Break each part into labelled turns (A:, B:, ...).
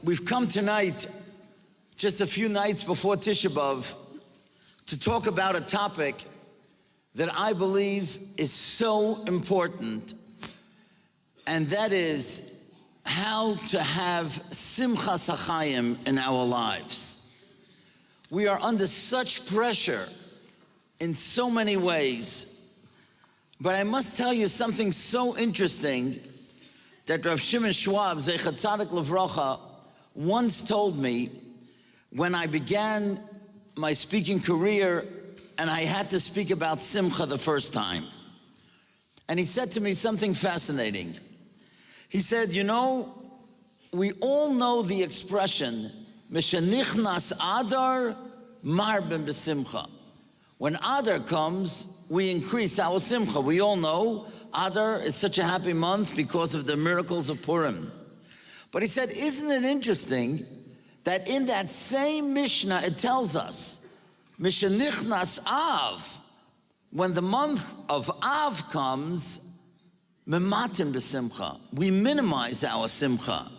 A: We've come tonight, just a few nights before Tisha B'Av, to talk about a topic that I believe is so important, and that is how to have simchas hachayim in our lives. We are under such pressure in so many ways, but I must tell you something so interesting that Rav Shimon Schwab, Zecher Tzadik Livracha, once told me when I began my speaking career and I had to speak about Simcha the first time. And he said to me something fascinating. He said, you know, we all know the expression, Mishenichnas Adar Marben B'Simcha. When Adar comes, we increase our Simcha. We all know Adar is such a happy month because of the miracles of Purim. But he said, isn't it interesting that in that same Mishnah it tells us, Mishenichnas Av, when the month of Av comes, Mematim b'Simcha, we minimize our Simcha.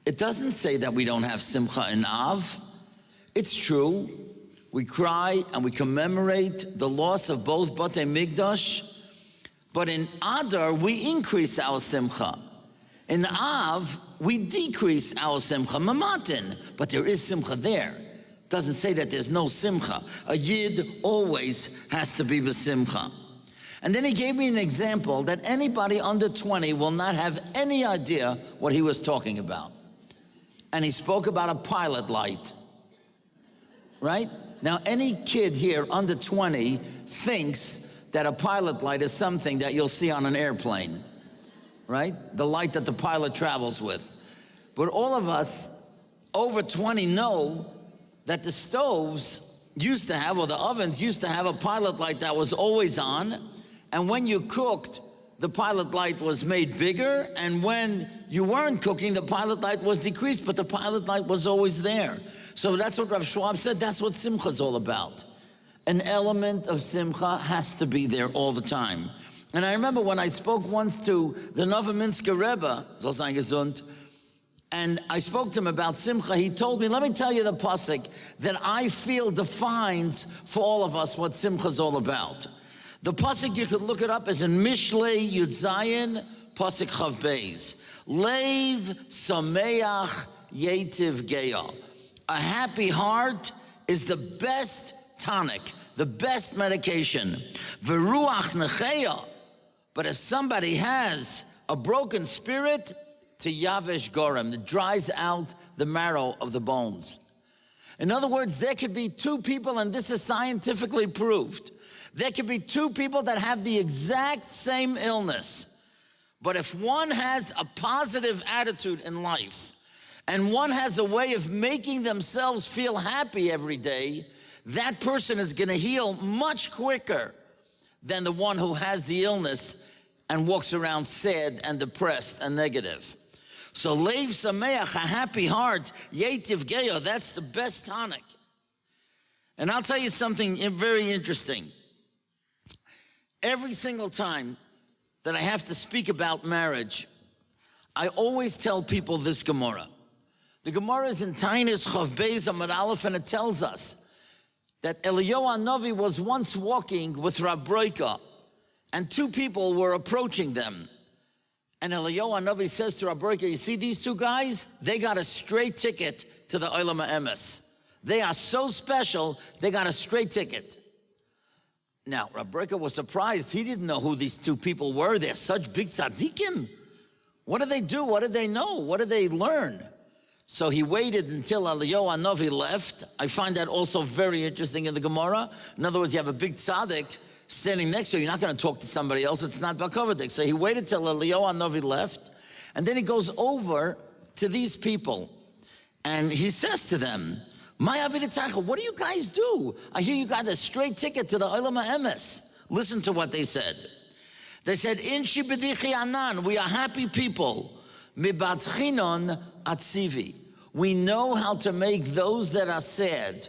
A: It doesn't say that we don't have Simcha in Av. It's true. We cry and we commemorate the loss of both Batei Migdash, but in Adar we increase our Simcha. In Av, we decrease our Simcha, Mamatin, but there is Simcha there. Doesn't say that there's no Simcha. A Yid always has to be B'Simcha. And then he gave me an example that anybody under 20 will not have any idea what he was talking about. And he spoke about a pilot light, right? Now, any kid here under 20 thinks that a pilot light is something that you'll see on an airplane, right? The light that the pilot travels with. But all of us over 20 know that the stoves used to have, or the ovens used to have a pilot light that was always on, and when you cooked, the pilot light was made bigger, and when you weren't cooking, the pilot light was decreased, but the pilot light was always there. So that's what Rav Schwab said, that's what Simcha is all about. An element of Simcha has to be there all the time. And I remember when I spoke once to the Novominsker Rebbe, soll sein gesund, and I spoke to him about Simcha, he told me, let me tell you the pasuk that I feel defines for all of us what Simcha is all about. The pasuk, you could look it up, is in Mishlei Yud Zayin, pasuk Chav Beis. Leiv Sameach Yetiv Geya. A happy heart is the best tonic, the best medication. Veruach Necheya. But if somebody has a broken spirit, to Yavesh Gorem, that dries out the marrow of the bones. In other words, there could be two people, and this is scientifically proved. There could be two people that have the exact same illness. But if one has a positive attitude in life, and one has a way of making themselves feel happy every day, that person is going to heal much quicker than the one who has the illness and walks around sad and depressed and negative. So Leiv Sameach, a happy heart, Yetiv Geyo, that's the best tonic. And I'll tell you something very interesting. Every single time that I have to speak about marriage, I always tell people this Gemara. The Gemara is in Tainis Chav Beis Amud Aleph, and it tells us that Eliyahu Hanavi was once walking with Rabbi, and two people were approaching them. And Eliyahu Hanavi says to Rabbi, you see these two guys? They got a straight ticket to the Olam HaEmes. They are so special, they got a straight ticket. Now, Rabbi was surprised. He didn't know who these two people were. They're such big tzaddikim. What did they do? What did they know? What did they learn? So he waited until Eliyahu Hanavi left. I find that also very interesting in the Gemara. In other words, you have a big tzaddik standing next to you. You're not going to talk to somebody else. It's not Bakovadik. So he waited till Eliyahu Hanavi left, and then he goes over to these people, and he says to them, what do you guys do? I hear you got a straight ticket to the Olam HaEmes. Listen to what they said. They said, Inshi b'dichi anan, we are happy people. Mibat chinon atzivi. We know how to make those that are sad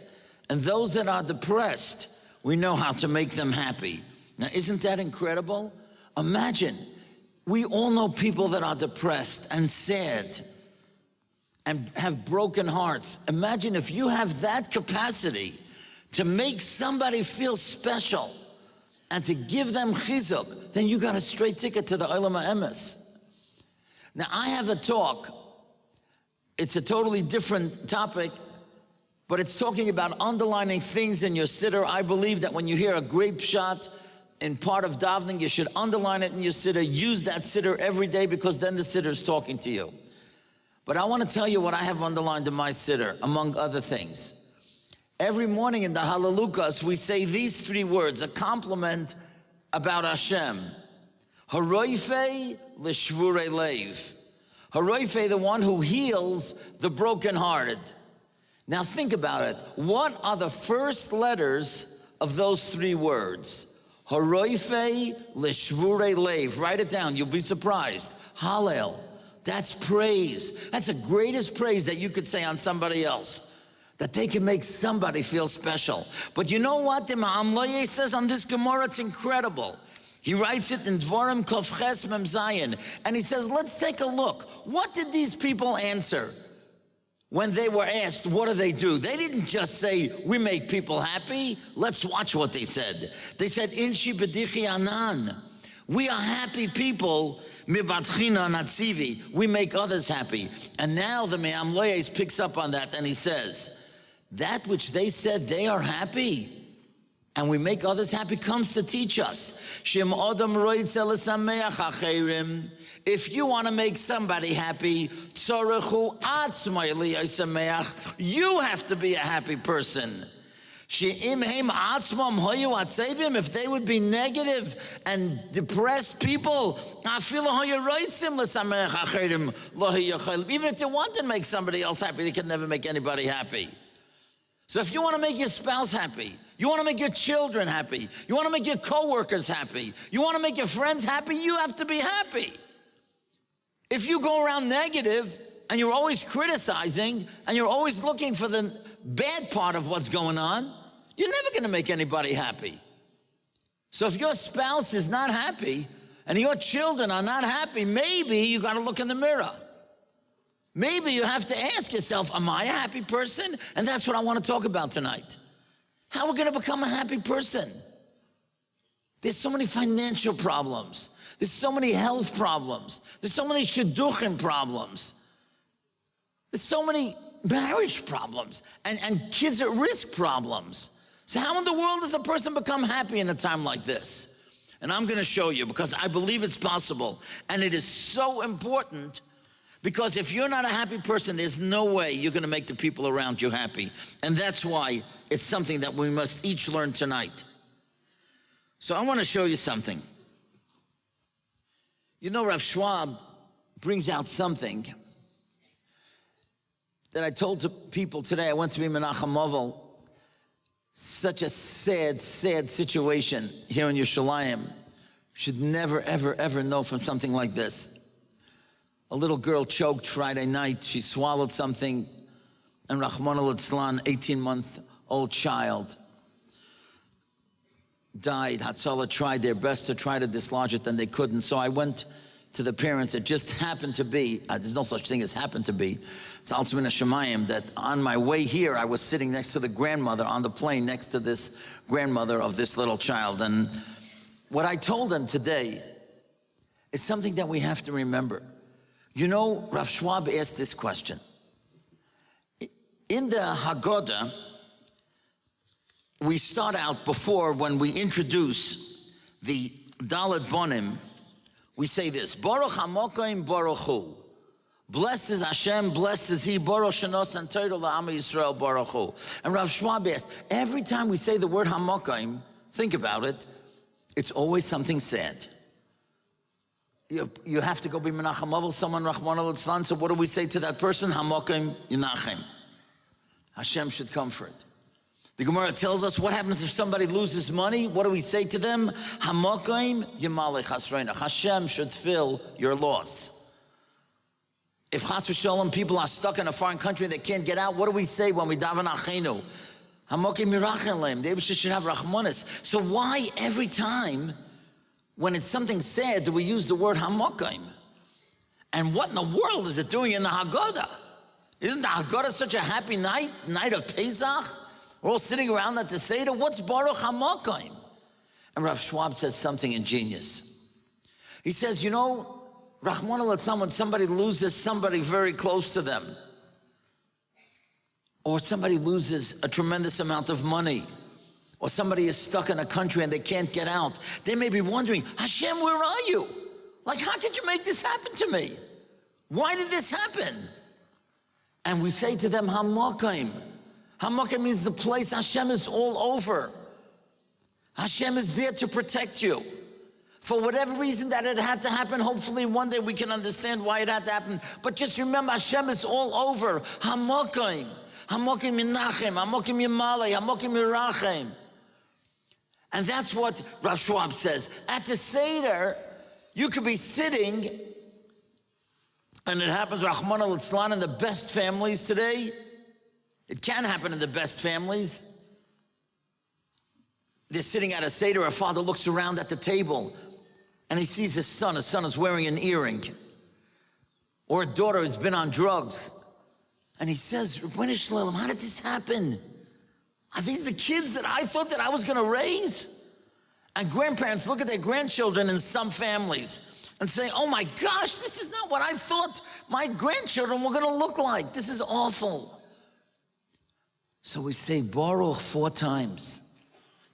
A: and those that are depressed, we know how to make them happy. Now, isn't that incredible? Imagine, we all know people that are depressed and sad. and have broken hearts. Imagine if you have that capacity to make somebody feel special and to give them chizuk, then you got a straight ticket to the Olam HaEmes. Now, I have a talk. It's a totally different topic, but it's talking about underlining things in your siddur. I believe that when you hear a great shot in part of davening, you should underline it in your siddur. Use that siddur every day, because then the siddur is talking to you. But I want to tell you what I have underlined in my siddur, among other things. Every morning in the Halalukas, we say these three words, a compliment about Hashem. Haroifei l'shvurei leiv. Haroifei, the one who heals the brokenhearted. Now think about it. What are the first letters of those three words? Haroifei l'shvurei leiv. Write it down. You'll be surprised. Hallel. That's praise. That's the greatest praise that you could say on somebody else. That they can make somebody feel special. But you know what? The Ma'amloye says on this Gemara, it's incredible. He writes it in Dvarim Kov Ches Mem Zayin. And he says, let's take a look. What did these people answer when they were asked, what do they do? They didn't just say, we make people happy. Let's watch what they said. They said, Inshi b'dichi anan. We are happy people. Mibatchina natzivi. We make others happy. And now the Me'amloyes picks up on that and he says, that which they said they are happy and we make others happy comes to teach us. If you want to make somebody happy, you have to be a happy person. If they would be negative and depressed people, even if they want to make somebody else happy, they can never make anybody happy. So if you want to make your spouse happy, you want to make your children happy, you want to make your coworkers happy, you want to make your friends happy, you have to be happy. If you go around negative and you're always criticizing and you're always looking for the bad part of what's going on, you're never going to make anybody happy. So if your spouse is not happy and your children are not happy, maybe you got to look in the mirror. Maybe you have to ask yourself, am I a happy person? And that's what I want to talk about tonight. How we're going to become a happy person. There's so many financial problems. There's so many health problems. There's so many shidduchim problems. There's so many marriage problems and kids at risk problems. So how in the world does a person become happy in a time like this? And I'm going to show you, because I believe it's possible. And it is so important, because if you're not a happy person, there's no way you're going to make the people around you happy. And that's why it's something that we must each learn tonight. So I want to show you something. You know, Rav Schwab brings out something that I told to people today. I went to be Menachem Movel. Such a sad, sad situation here in Yerushalayim. You should never, ever, ever know from something like this. A little girl choked Friday night. She swallowed something, and Rachmana litzlan, 18-month-old child, died. Hatzalah tried their best to try to dislodge it, and they couldn't. So I went to the parents. It just happened to be, there's no such thing as happened to be, it's also in a Shemayim, that on my way here, I was sitting next to the grandmother on the plane, next to this grandmother of this little child. And what I told them today is something that we have to remember. You know, Rav Schwab asked this question. In the Haggadah, we start out before, when we introduce the Dalet Bonim, we say this, Baruch HaMokoim Baruch Hu. Blessed is Hashem, blessed is He, Baruch Shenos and Torah La'am Yisrael Baruch Hu. And Rav Schwab asked, every time we say the word HaMokoim, think about it, it's always something sad. You have to go be Menachem Movel, someone Rachmana litzlan. So what do we say to that person? Hamokim Yinachem. Hashem should comfort. The Gemara tells us what happens if somebody loses money. What do we say to them? Hamokim Yimalech Hasreina. Hashem should fill your loss. If Chas v'Sholom people are stuck in a foreign country and they can't get out, what do we say when we daven Achenu? Hamokim Yirachem Leim. They should have Rachmanis. So why every time when it's something sad, do we use the word hamokim? And what in the world is it doing in the Haggadah? Isn't the Haggadah such a happy night of Pesach? We're all sitting around at the Seder. What's Baruch HaMakom? And Rav Schwab says something ingenious. He says, you know, Rahman al-Atzam, when somebody loses somebody very close to them, or somebody loses a tremendous amount of money, or somebody is stuck in a country and they can't get out, they may be wondering, Hashem, where are you? Like, how could you make this happen to me? Why did this happen? And we say to them, HaMakom. HaMakom means the place. Hashem is all over. Hashem is there to protect you. For whatever reason that it had to happen, hopefully one day we can understand why it had to happen. But just remember, Hashem is all over. HaMakom. HaMakom Menachem. HaMakom Yemaleh. HaMakom Yerachem. And that's what Rav Schwab says. At the Seder, you could be sitting, and it happens, Rahman al-Islan, in the best families today. It can happen in the best families. They're sitting at a Seder, a father looks around at the table, and he sees his son. His son is wearing an earring. Or a daughter has been on drugs. And he says, Ribono Shel Olam, how did this happen? Are these the kids that I thought that I was going to raise? And grandparents look at their grandchildren in some families and say, oh my gosh, this is not what I thought my grandchildren were going to look like. This is awful. So we say Baruch 4 times.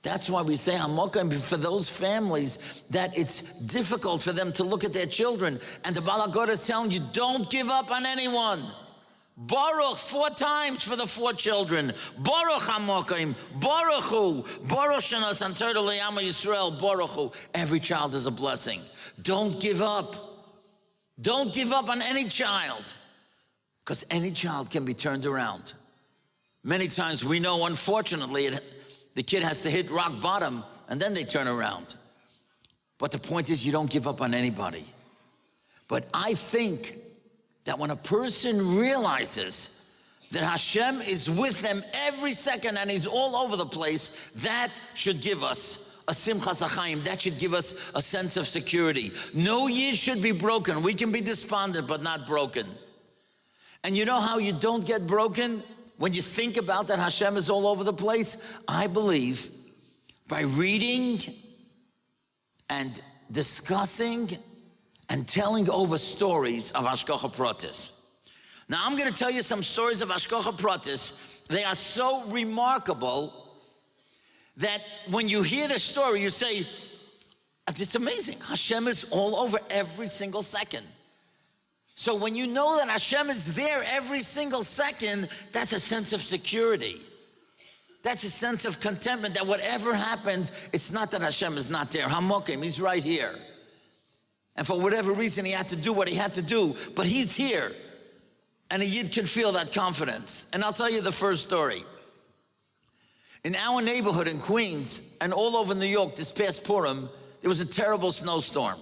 A: That's why we say HaMakom for those families that it's difficult for them to look at their children. And the Baal HaGodah is telling you, don't give up on anyone. Baruch 4 times for the 4 children. Baruch HaMakom, Baruch Hu, Baruch Shenas Antar L'Yam Yisrael, Baruch Hu. Every child is a blessing. Don't give up. Don't give up on any child, because any child can be turned around. Many times we know, unfortunately, the kid has to hit rock bottom and then they turn around. But the point is, you don't give up on anybody. But I think that when a person realizes that Hashem is with them every second and he's all over the place, that should give us a simchas hachayim. That should give us a sense of security. No year should be broken. We can be despondent, but not broken. And you know how you don't get broken? When you think about that Hashem is all over the place, I believe by reading and discussing and telling over stories of Hashgacha Pratis. Now I'm going to tell you some stories of Hashgacha Pratis. They are so remarkable that when you hear the story, you say, it's amazing. Hashem is all over every single second. So when you know that Hashem is there every single second, that's a sense of security. That's a sense of contentment that whatever happens, it's not that Hashem is not there. HaMakom, he's right here. And for whatever reason, he had to do what he had to do, but he's here. And a Yid can feel that confidence. And I'll tell you the first story. In our neighborhood in Queens and all over New York this past Purim, there was a terrible snowstorm.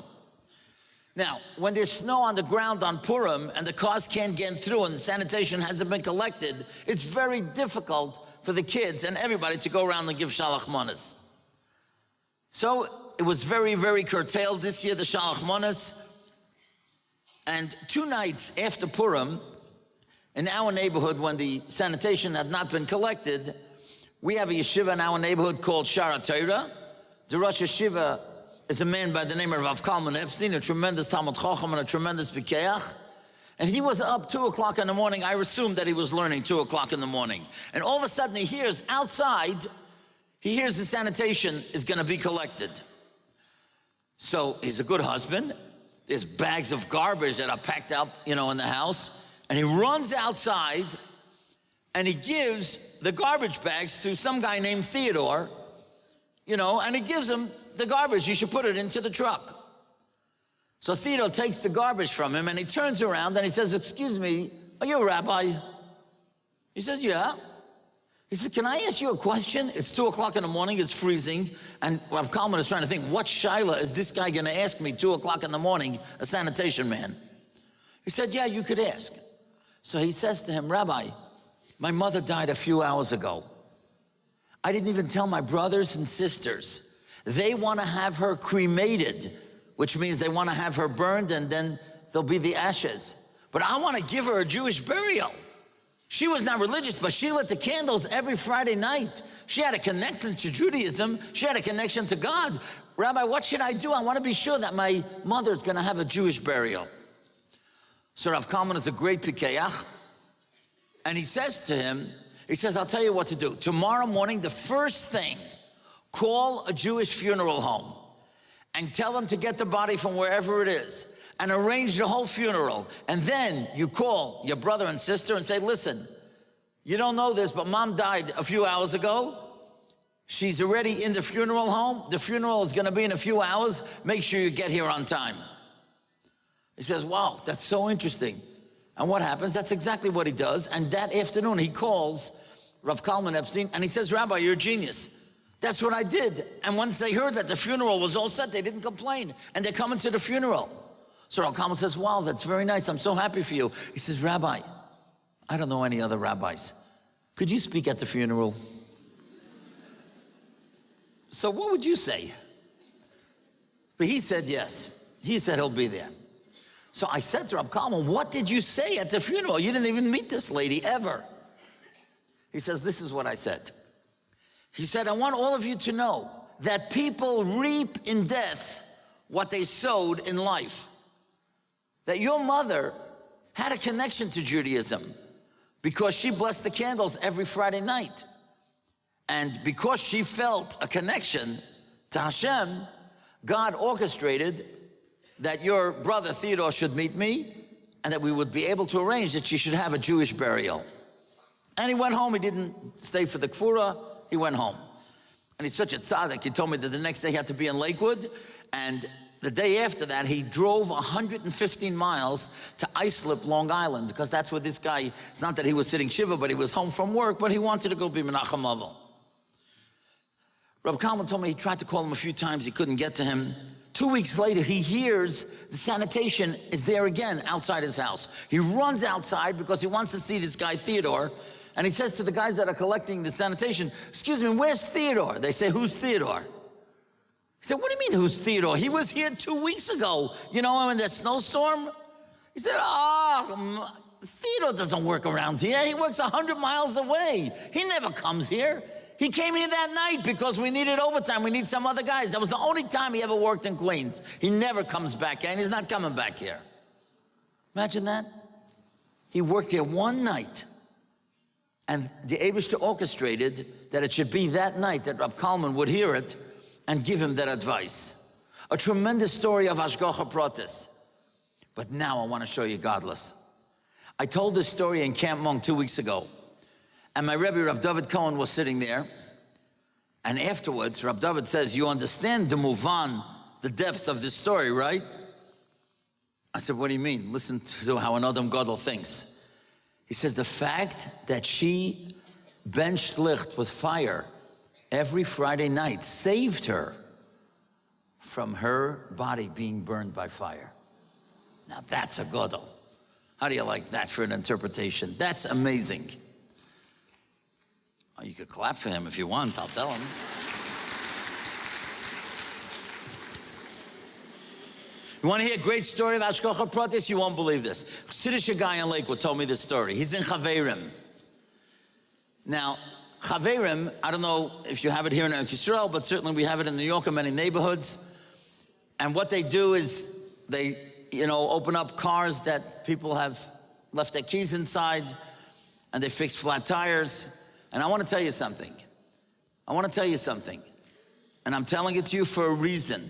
A: Now, when there's snow on the ground on Purim and the cars can't get through and the sanitation hasn't been collected, it's very difficult for the kids and everybody to go around and give Shalach Manas. So it was very, very curtailed this year, the Shalach Manas. And 2 nights after Purim, in our neighborhood, when the sanitation had not been collected, we have a yeshiva in our neighborhood called Shara Torah. The Rosh Yeshiva is a man by the name of Rav Kalman Epstein, a tremendous Talmud Chacham and a tremendous Bikeach. And he was up 2 o'clock in the morning. I assumed that he was learning 2 o'clock in the morning. And all of a sudden he hears outside, he hears the sanitation is going to be collected. So he's a good husband. There's bags of garbage that are packed up, in the house. And he runs outside and he gives the garbage bags to some guy named Theodore, and he gives him the garbage. You should put it into the truck. So Theodore takes the garbage from him and he turns around and he says, excuse me, are you a rabbi? He says, yeah. He said, can I ask you a question? It's 2 o'clock in the morning, it's freezing. And Rav Kalman is trying to think, what shaila is this guy going to ask me 2 o'clock in the morning, a sanitation man? He said, yeah, you could ask. So he says to him, Rabbi, my mother died a few hours ago. I didn't even tell my brothers and sisters. They want to have her cremated, which means they want to have her burned and then there'll be the ashes. But I want to give her a Jewish burial. She was not religious, but she lit the candles every Friday night. She had a connection to Judaism. She had a connection to God. Rabbi, what should I do? I want to be sure that my mother is going to have a Jewish burial. So Rav Kalman is a great Pikeach. And he says to him, he says, I'll tell you what to do. Tomorrow morning, the first thing, call a Jewish funeral home and tell them to get the body from wherever it is and arrange the whole funeral. And then you call your brother and sister and say, listen, you don't know this, but mom died a few hours ago. She's already in the funeral home. The funeral is going to be in a few hours. Make sure you get here on time. He says, wow, that's so interesting. And what happens? That's exactly what he does. And that afternoon, he calls Rav Kalman Epstein, and he says, Rabbi, you're a genius. That's what I did. And once they heard that the funeral was all set, they didn't complain. And they're coming to the funeral. So Rav Kalman says, wow, that's very nice. I'm so happy for you. He says, Rabbi, I don't know any other rabbis. Could you speak at the funeral? So what would you say? But he said yes. He said he'll be there. So I said to Rav Kalman, what did you say at the funeral? You didn't even meet this lady ever. He says, this is what I said. He said, I want all of you to know that people reap in death what they sowed in life. That your mother had a connection to Judaism because she blessed the candles every Friday night. And because she felt a connection to Hashem, God orchestrated that your brother Theodore should meet me and that we would be able to arrange that she should have a Jewish burial. And he went home. He didn't stay for the kfura. He went home. And he's such a tzaddik. He told me that the next day he had to be in Lakewood. And the day after that, he drove 115 miles to Islip, Long Island, because that's where this guy, it's not that he was sitting shiva, but he was home from work, but he wanted to go be Menachem Avel. Rabbi Kalman told me he tried to call him a few times. He couldn't get to him. 2 weeks later, he hears the sanitation is there again outside his house. He runs outside because he wants to see this guy, Theodore. And he says to the guys that are collecting the sanitation, excuse me, where's Theodore? They say, who's Theodore? He said, what do you mean, who's Theodore? He was here 2 weeks ago, you know, in that snowstorm. He said, Theodore doesn't work around here. He works 100 miles away. He never comes here. He came here that night because we needed overtime. We need some other guys. That was the only time he ever worked in Queens. He never comes back here, and he's not coming back here. Imagine that. He worked here one night, and the Eibishter orchestrated that it should be that night that Rab Kalman would hear it and give him that advice. A tremendous story of Hashgacha Pratis. But now I want to show you godless. I told this story in Camp Mung 2 weeks ago. And my Rebbe, Rab David Cohen, was sitting there. And afterwards, Rab David says, you understand the muvan, the depth of this story, right? I said, what do you mean? Listen to how an Adam Gadol thinks. He says, the fact that she benched licht with fire every Friday night saved her from her body being burned by fire. Now that's a Gadol. How do you like that for an interpretation? That's amazing. Oh, you could clap for him if you want, I'll tell him. You want to hear a great story of Hashgacha Pratis? You won't believe this. Chassidish guy in Lakewood told me this story. He's in Chaverim. Now, Chaverim, I don't know if you have it here in Eretz Yisrael, but certainly we have it in New York and many neighborhoods. And what they do is they, open up cars that people have left their keys inside, and they fix flat tires. And I want to tell you something. And I'm telling it to you for a reason.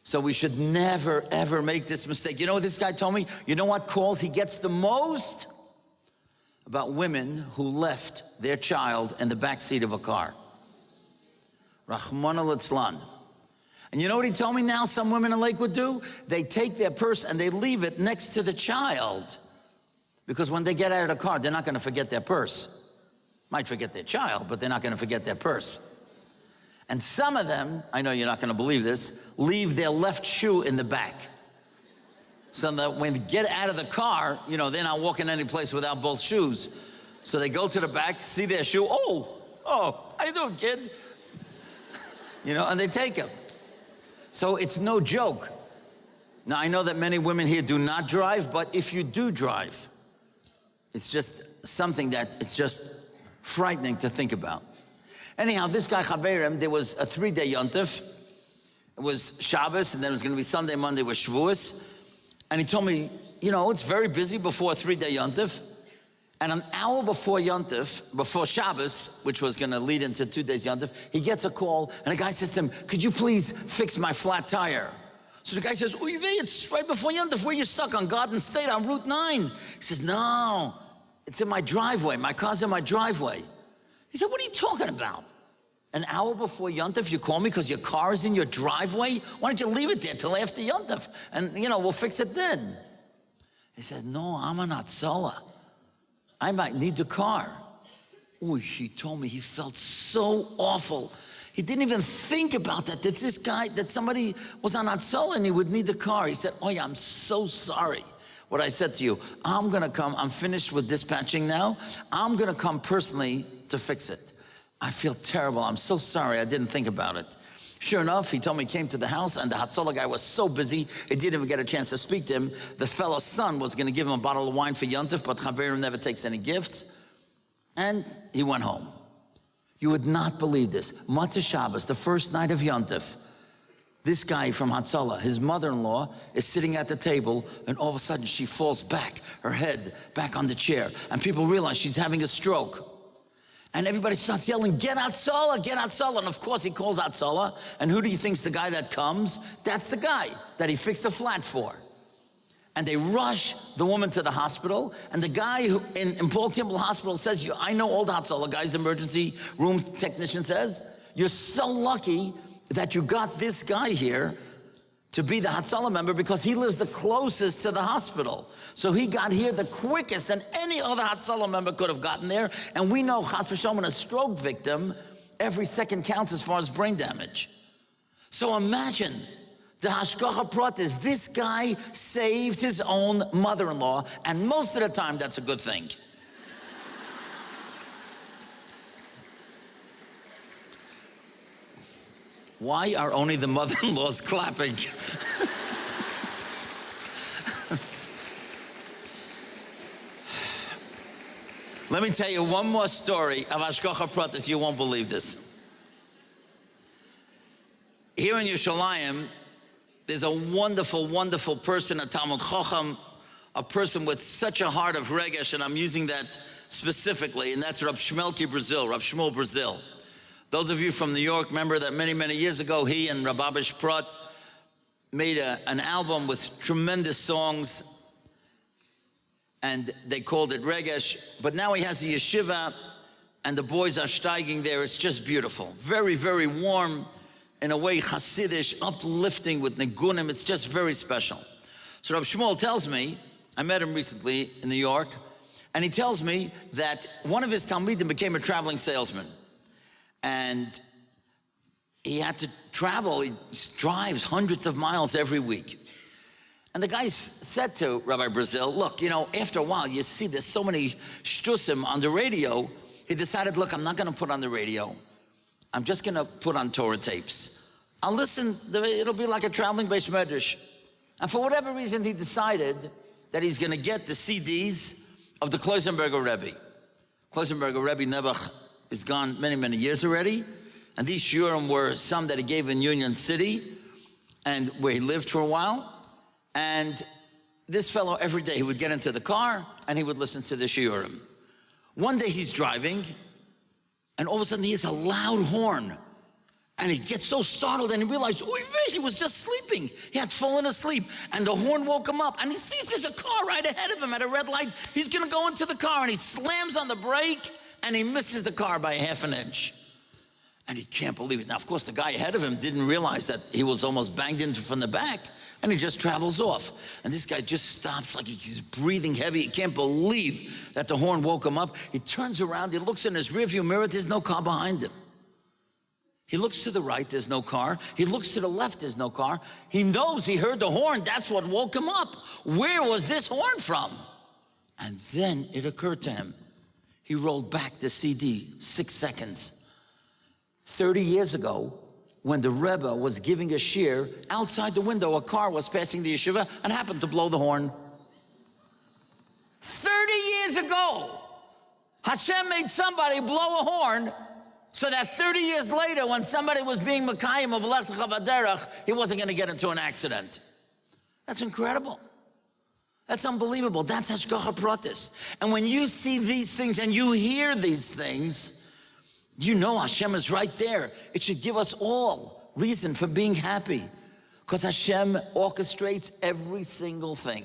A: So we should never, ever make this mistake. You know what this guy told me? You know what calls he gets the most? About women who left their child in the back seat of a car. Rahman al-Itzlan. And you know what he told me now some women in Lakewood do? They take their purse and they leave it next to the child. Because when they get out of the car, they're not going to forget their purse. Might forget their child, but they're not going to forget their purse. And some of them, I know you're not going to believe this, leave their left shoe in the back. So that when they get out of the car, they're not walking any place without both shoes. So they go to the back, see their shoe. Oh, how you doing, kid? And they take them. So it's no joke. Now, I know that many women here do not drive, but if you do drive, It's just something that it's just frightening to think about. Anyhow, this guy Chaverim, there was a 3-day yontif. It was Shabbos, and then it was going to be Sunday, Monday was Shavuos. And he told me, you know, it's very busy before a 3-day yontif. And an hour before yontif, before Shabbos, which was going to lead into 2 days yontif, he gets a call, and the guy says to him, could you please fix my flat tire? So the guy says, Uy vey, it's right before yontif. Where you stuck, on Garden State, on Route 9? He says, no, it's in my driveway. My car's in my driveway. He said, what are you talking about? An hour before yontif, you call me because your car is in your driveway? Why don't you leave it there till after yontif? And, you know, we'll fix it then. He said, no, I'm an Atzola. I might need the car. Ooh, he told me he felt so awful. He didn't even think about that this guy, that somebody was on Atzola and he would need the car. He said, oh yeah, I'm so sorry. What I said to you, I'm gonna come, I'm finished with dispatching now. I'm gonna come personally to fix it. I feel terrible, I'm so sorry, I didn't think about it. Sure enough, he told me he came to the house and the Hatzola guy was so busy, he didn't even get a chance to speak to him. The fellow's son was gonna give him a bottle of wine for Yontif, but Chaverim never takes any gifts. And he went home. You would not believe this. Matzah Shabbos, the first night of Yontif, this guy from Hatzola, his mother-in-law, is sitting at the table, and all of a sudden she falls back, her head back on the chair, and people realize she's having a stroke. And everybody starts yelling, get Hatzola, get Hatzola. And of course he calls Hatzola, and who do you think's the guy that comes? That's the guy that he fixed a flat for. And they rush the woman to the hospital, and the guy who in Paul Kimball Hospital says, I know all the Hatzola guys, the emergency room technician says, you're so lucky that you got this guy here to be the Hatzola member because he lives the closest to the hospital. So he got here the quickest than any other Hatzola member could have gotten there. And we know, Chas v'Shalom, a stroke victim, every second counts as far as brain damage. So imagine, the Hashgacha Prat is this guy saved his own mother-in-law, and most of the time that's a good thing. Why are only the mother-in-laws clapping? Let me tell you one more story of Hashgacha Pratis. You won't believe this. Here in Yerushalayim, there's a wonderful, wonderful person, a Talmud Chacham, a person with such a heart of regesh, and I'm using that specifically, and that's Rab Shmuel Brazil. Those of you from New York remember that many, many years ago, he and Rabbi Prat made an album with tremendous songs, and they called it Regesh. But now he has a yeshiva, and the boys are steiging there. It's just beautiful. Very, very warm, in a way Hasidish, uplifting with nigunim. It's just very special. So Rabbi Shmuel tells me, I met him recently in New York, and he tells me that one of his Talmidim became a traveling salesman. And he had to travel, he drives hundreds of miles every week. And the guy said to Rabbi Brazil, look, you know, after a while, you see there's so many shtusim on the radio. He decided, look, I'm not gonna put on the radio. I'm just gonna put on Torah tapes. I'll listen, it'll be like a traveling Beis Medrash. And for whatever reason, he decided that he's gonna get the CDs of the Kloisenberger Rebbe. Kloisenberger Rebbe Nebuch is gone many, many years already. And these shiurim were some that he gave in Union City and where he lived for a while. And this fellow, every day, he would get into the car and he would listen to the shiurim. One day he's driving and all of a sudden he hears a loud horn. And he gets so startled and he realized, oh, he was just sleeping. He had fallen asleep and the horn woke him up. And he sees there's a car right ahead of him at a red light. He's gonna go into the car and he slams on the brake and he misses the car by ½ an inch. And he can't believe it. Now, of course, the guy ahead of him didn't realize that he was almost banged into from the back, and he just travels off. And this guy just stops like he's breathing heavy. He can't believe that the horn woke him up. He turns around, he looks in his rearview mirror, there's no car behind him. He looks to the right, there's no car. He looks to the left, there's no car. He knows he heard the horn, that's what woke him up. Where was this horn from? And then it occurred to him. He rolled back the CD 6 seconds. 30 years ago, when the Rebbe was giving a shiur, outside the window, a car was passing the yeshiva and happened to blow the horn. 30 years ago, Hashem made somebody blow a horn so that 30 years later, when somebody was being Mekayim of Lech Lecha B'derech, he wasn't going to get into an accident. That's incredible. That's unbelievable. That's Hashgacha Pratis. And when you see these things and you hear these things, you know Hashem is right there. It should give us all reason for being happy, because Hashem orchestrates every single thing.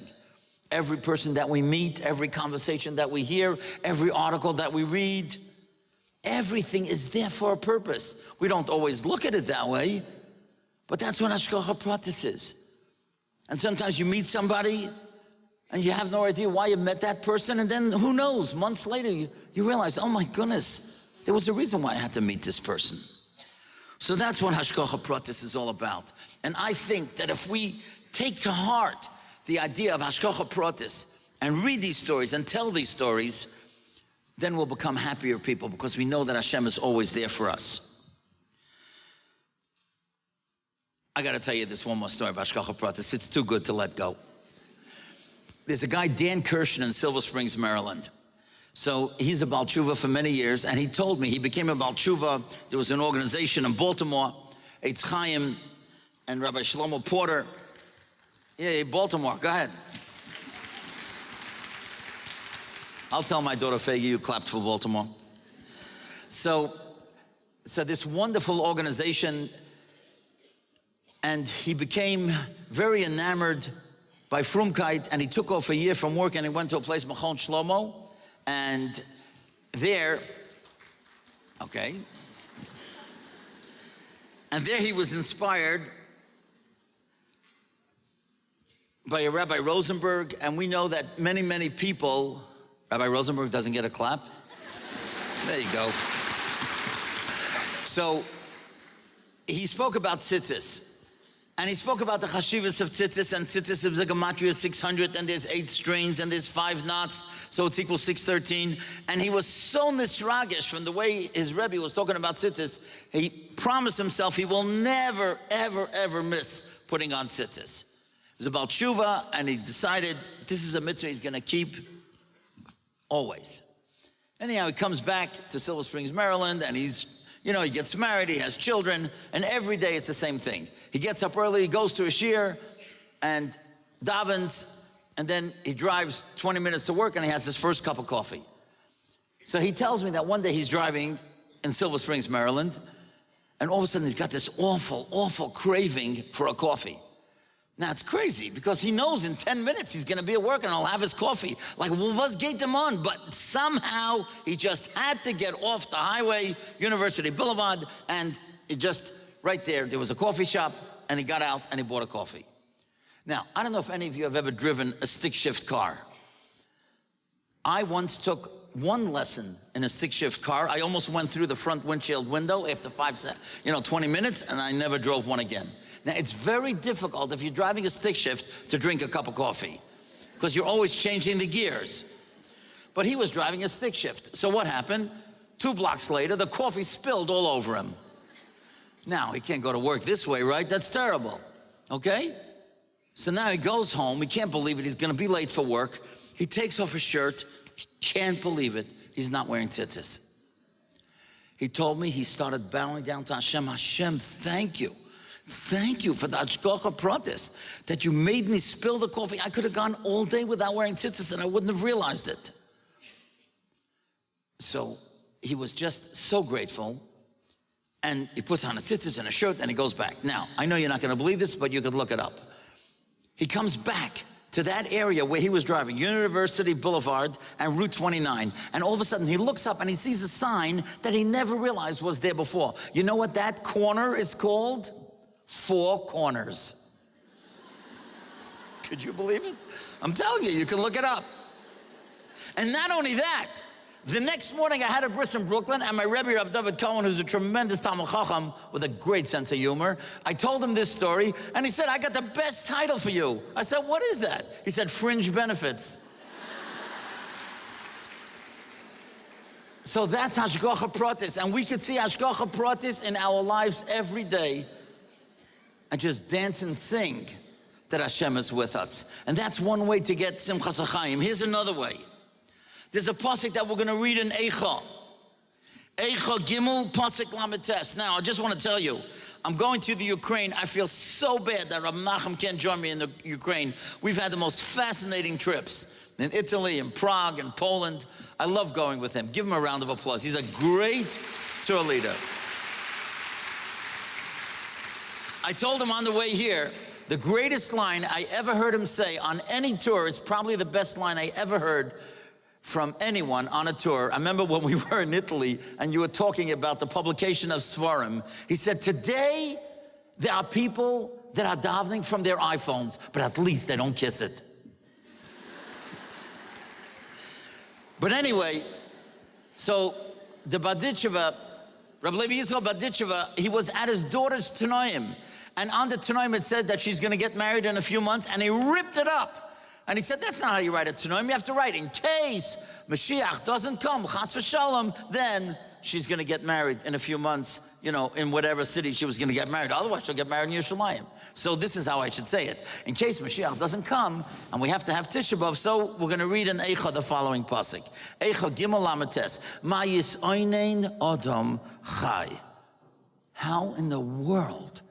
A: Every person that we meet, every conversation that we hear, every article that we read, everything is there for a purpose. We don't always look at it that way, but that's what Hashgacha Pratis is. And sometimes you meet somebody and you have no idea why you met that person, and then who knows, months later you realize, oh my goodness, there was a reason why I had to meet this person. So that's what Hashgacha Pratis is all about. And I think that if we take to heart the idea of Hashgacha Pratis and read these stories and tell these stories, then we'll become happier people, because we know that Hashem is always there for us. I got to tell you this one more story of Hashgacha Pratis. It's too good to let go. There's a guy, Dan Kirshner, in Silver Springs, Maryland. So he's a Baal Tshuva for many years, and he told me he became a Baal Tshuva. There was an organization in Baltimore, Eitz Chaim and Rabbi Shlomo Porter. Yeah, Baltimore, go ahead. I'll tell my daughter Faggy you clapped for Baltimore. So this wonderful organization, and he became very enamored by Frumkeit, and he took off a year from work and he went to a place, Machon Shlomo, and there he was inspired by a Rabbi Rosenberg, and we know that many, many people, Rabbi Rosenberg doesn't get a clap? There you go. So he spoke about tzitzis, and he spoke about the chashivas of tzitzis, and tzitzis is a gematria 600, and there's 8 strings, and there's 5 knots, so it's equals 613. And he was so nisragish from the way his Rebbe was talking about tzitzis, he promised himself he will never, ever, ever miss putting on tzitzis. It was about tshuva, and he decided this is a mitzvah he's going to keep always. Anyhow, he comes back to Silver Springs, Maryland, and he gets married, he has children, and every day it's the same thing. He gets up early, he goes to a shiur, and davens, and then he drives 20 minutes to work, and he has his first cup of coffee. So he tells me that one day he's driving in Silver Springs, Maryland, and all of a sudden he's got this awful, awful craving for a coffee. Now, it's crazy, because he knows in 10 minutes he's going to be at work and I'll have his coffee. Like, well, was gate him on? But somehow he just had to get off the highway, University Boulevard, and it just, right there was a coffee shop, and he got out and he bought a coffee. Now, I don't know if any of you have ever driven a stick shift car. I once took one lesson in a stick shift car. I almost went through the front windshield window after 20 minutes, and I never drove one again. Now, it's very difficult if you're driving a stick shift to drink a cup of coffee, because you're always changing the gears. But he was driving a stick shift. So what happened? 2 blocks later, the coffee spilled all over him. Now, he can't go to work this way, right? That's terrible, okay? So now he goes home. He can't believe it. He's going to be late for work. He takes off his shirt. He can't believe it. He's not wearing tzitzis. He told me he started bowing down to Hashem. Hashem, thank you. Thank you for the Hashgacha Pratis, that you made me spill the coffee. I could have gone all day without wearing tzitzis and I wouldn't have realized it. So he was just so grateful, and he puts on a tzitzis and a shirt and he goes back. Now, I know you're not going to believe this, but you could look it up. He comes back to that area where he was driving, University Boulevard and Route 29, and all of a sudden he looks up and he sees a sign that he never realized was there before. You know what that corner is called? 4 Corners. Could you believe it? I'm telling you, you can look it up. And not only that, the next morning I had a bris in Brooklyn, and my Rebbe, Rabbi David Cohen, who's a tremendous Talmid Chacham with a great sense of humor, I told him this story, and he said, I got the best title for you. I said, what is that? He said, Fringe Benefits. So that's Hashgacha Pratis, and we could see Hashgacha Pratis in our lives every day, and just dance and sing that Hashem is with us. And that's one way to get Simchas HaChaim. Here's another way. There's a pasuk that we're going to read in Eicha. Eicha Gimel, pasuk Lamed Tes. Now, I just want to tell you, I'm going to the Ukraine. I feel so bad that Rabbi Nachum can't join me in the Ukraine. We've had the most fascinating trips in Italy, in Prague, and Poland. I love going with him. Give him a round of applause. He's a great tour leader. I told him on the way here, the greatest line I ever heard him say on any tour, it's probably the best line I ever heard from anyone on a tour. I remember when we were in Italy and you were talking about the publication of Svarim. He said, today there are people that are davening from their iPhones, but at least they don't kiss it. But anyway, so the Berditchever, Rabbi Levi Yitzchak Berditchever, he was at his daughter's Tanoim. And on the Tanoim it said that she's going to get married in a few months, and he ripped it up. And he said, that's not how you write a Tanoim. You have to write, in case Mashiach doesn't come, chas v'shalom, then she's going to get married in a few months, you know, in whatever city she was going to get married. Otherwise, she'll get married in Yerushalayim. So this is how I should say it. In case Mashiach doesn't come, and we have to have Tisha B'Av, so we're going to read in Eicha the following pasuk. Eicha Gimel Lamed Tes. Ma yis'oinein Adam chai. How in the world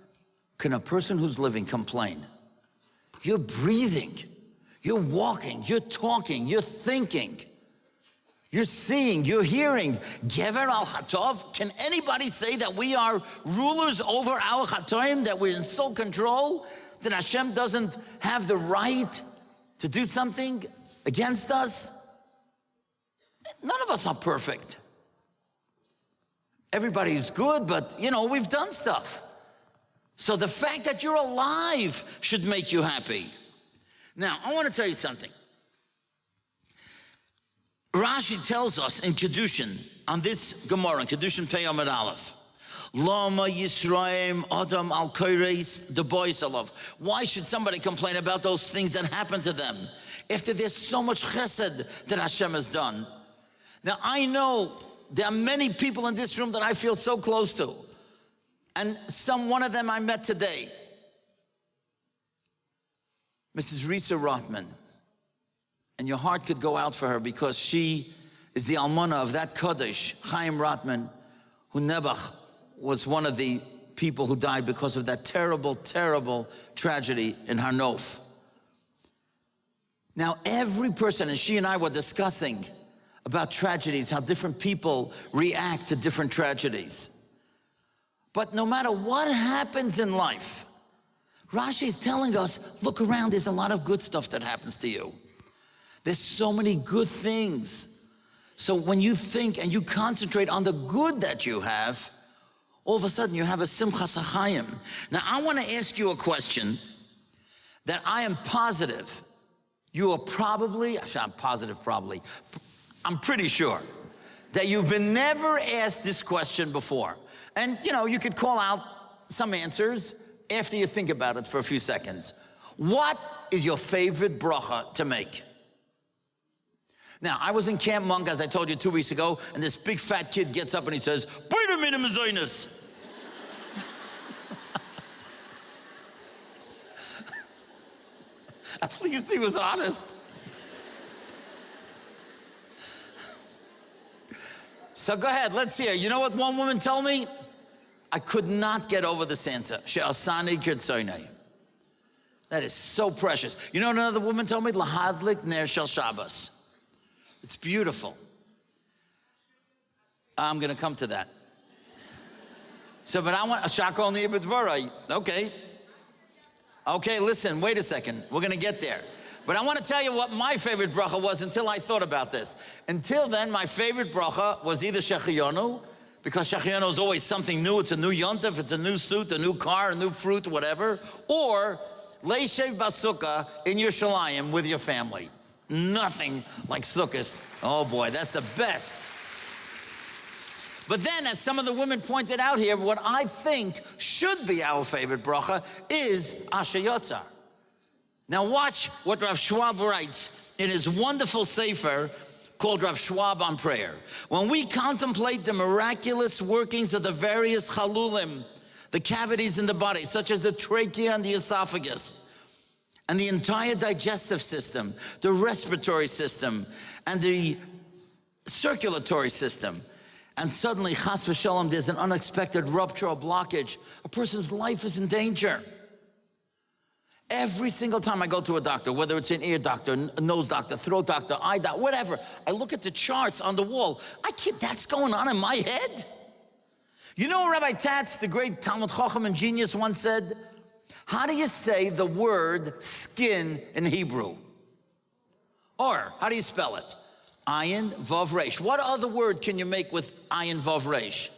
A: can a person who's living complain? You're breathing. You're walking, you're talking, you're thinking, you're seeing, you're hearing. Gever al Chatov, can anybody say that we are rulers over our Chatoim, that we're in sole control, that Hashem doesn't have the right to do something against us? None of us are perfect. Everybody's good, but you know, we've done stuff. So the fact that you're alive should make you happy. Now, I want to tell you something. Rashi tells us in Kedushin, on this Gemara, in Kedushin Pei Amud Aleph, Lama Yisraim Adam al Koreis the boys alav. Why should somebody complain about those things that happen to them after there's so much chesed that Hashem has done? Now, I know there are many people in this room that I feel so close to. And one of them I met today. Mrs. Risa Rotman, and your heart could go out for her because she is the almana of that Kaddish, Chaim Rotman, who Nebuch was one of the people who died because of that terrible, terrible tragedy in Har Nof. Now, every person, and she and I were discussing about tragedies, how different people react to different tragedies. But no matter what happens in life, Rashi is telling us, look around, there's a lot of good stuff that happens to you. There's so many good things. So when you think and you concentrate on the good that you have, all of a sudden you have a simchas hachayim. Now I want to ask you a question that I am positive you are probably, I'm positive probably, I'm pretty sure that you've been never asked this question before. And you know, you could call out some answers after you think about it for a few seconds. What is your favorite bracha to make? Now, I was in Camp Monk, as I told you 2 weeks ago, and this big fat kid gets up and he says, wait a minute, Mazoinus. At least he was honest. So go ahead, let's hear. You know what one woman told me? I could not get over this answer. She'asani kirtzoinei. That is so precious. You know what another woman told me? Lahadlik ner shel Shabbos. It's beautiful. I'm going to come to that. So, but I want shakol ni b'dvarai. Okay. Okay, listen, wait a second. We're going to get there. But I want to tell you what my favorite bracha was until I thought about this. Until then, my favorite bracha was either Shechiyonu, because Shechiyonu is always something new. It's a new yontif, it's a new suit, a new car, a new fruit, whatever. Or Leishev Basukkah in Yerushalayim with your family. Nothing like Sukkos. Oh boy, that's the best. But then, as some of the women pointed out here, what I think should be our favorite bracha is Asher Yotzar. Now watch what Rav Schwab writes in his wonderful sefer called Rav Schwab on Prayer. When we contemplate the miraculous workings of the various chalulim, the cavities in the body, such as the trachea and the esophagus, and the entire digestive system, the respiratory system, and the circulatory system. And suddenly, chas v'shalom, there's an unexpected rupture or blockage. A person's life is in danger. Every single time I go to a doctor, whether it's an ear doctor, a nose doctor, throat doctor, eye doctor, whatever, I look at the charts on the wall. That's going on in my head. You know, Rabbi Tatz, the great Talmud Chacham and genius, once said, how do you say the word skin in Hebrew? Or, how do you spell it? Ayin Vav Resh. What other word can you make with Ayin Vav Resh?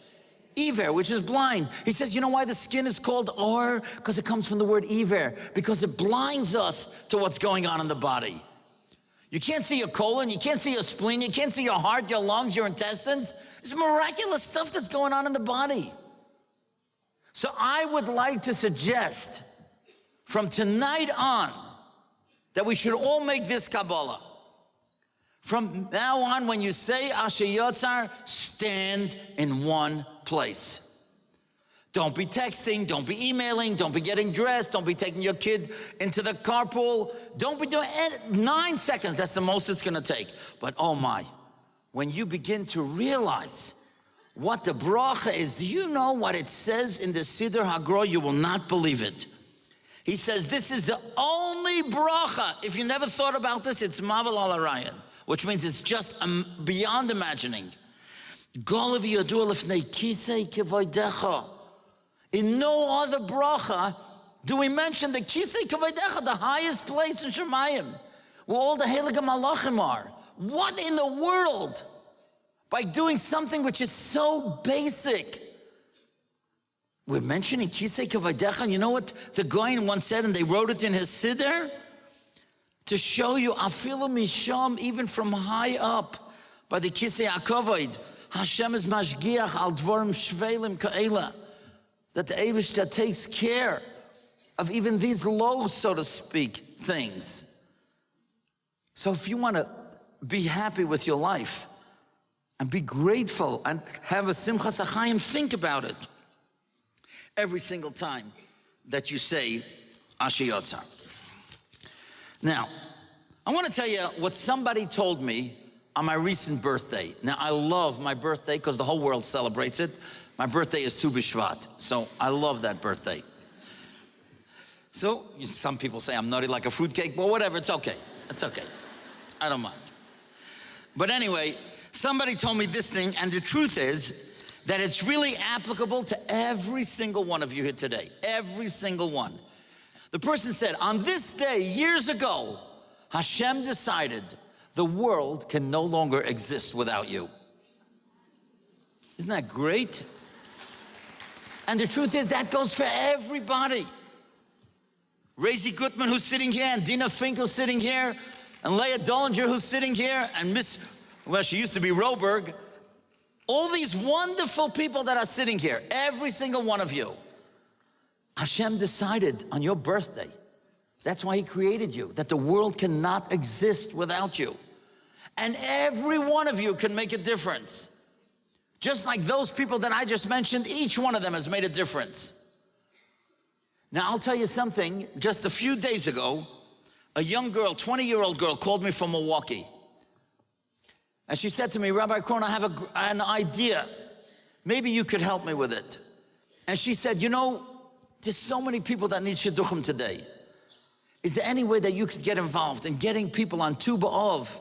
A: Iver, which is blind. He says, you know why the skin is called or? Because it comes from the word Iver, because it blinds us to what's going on in the body. You can't see your colon, you can't see your spleen, you can't see your heart, your lungs, your intestines. It's miraculous stuff that's going on in the body. So I would like to suggest from tonight on that we should all make this Kabbalah. From now on, when you say Asher Yotzar, stand in one place. Don't be texting, don't be emailing, don't be getting dressed, don't be taking your kid into the carpool. Don't be doing 9 seconds, that's the most it's gonna take. But oh my, when you begin to realize what the bracha is, do you know what it says in the Siddur HaGro? You will not believe it. He says this is the only bracha. If you never thought about this, it's Mavel al Arayan, which means it's just beyond imagining. In no other bracha do we mention the Kisei Kavaydecha, the highest place in Shemayim, where all the Heilige Malachim are. What in the world? By doing something which is so basic. We're mentioning Kisei Kavaydecha, and you know what the Goyen once said, and they wrote it in his Siddur? To show you, afilu misham, even from high up, by the Kisei HaKavod, Hashem is mashgiach al dvorim shvelim ka'ela, that the Eibishter takes care of even these low, so to speak, things. So if you want to be happy with your life and be grateful and have a simchas achayim, think about it every single time that you say Asher Yotzar. Now, I want to tell you what somebody told me on my recent birthday. Now, I love my birthday because the whole world celebrates it. My birthday is Tu B'Shvat, so I love that birthday. So, some people say I'm nutty like a fruitcake, but whatever, it's okay. It's okay. I don't mind. But anyway, somebody told me this thing, and the truth is that it's really applicable to every single one of you here today. Every single one. The person said, on this day, years ago, Hashem decided the world can no longer exist without you. Isn't that great? And the truth is that goes for everybody. Razy Gutman, who's sitting here, and Dina Fink, who's sitting here, and Leah Dollinger, who's sitting here, and she used to be Roberg. All these wonderful people that are sitting here, every single one of you. Hashem decided on your birthday, that's why He created you, that the world cannot exist without you. And every one of you can make a difference. Just like those people that I just mentioned, each one of them has made a difference. Now, I'll tell you something. Just a few days ago, a young girl, 20-year-old girl, called me from Milwaukee. And she said to me, Rabbi Krohn, I have an idea. Maybe you could help me with it. And she said, you know, there's so many people that need shidduchim today. Is there any way that you could get involved in getting people on Tu B'Av,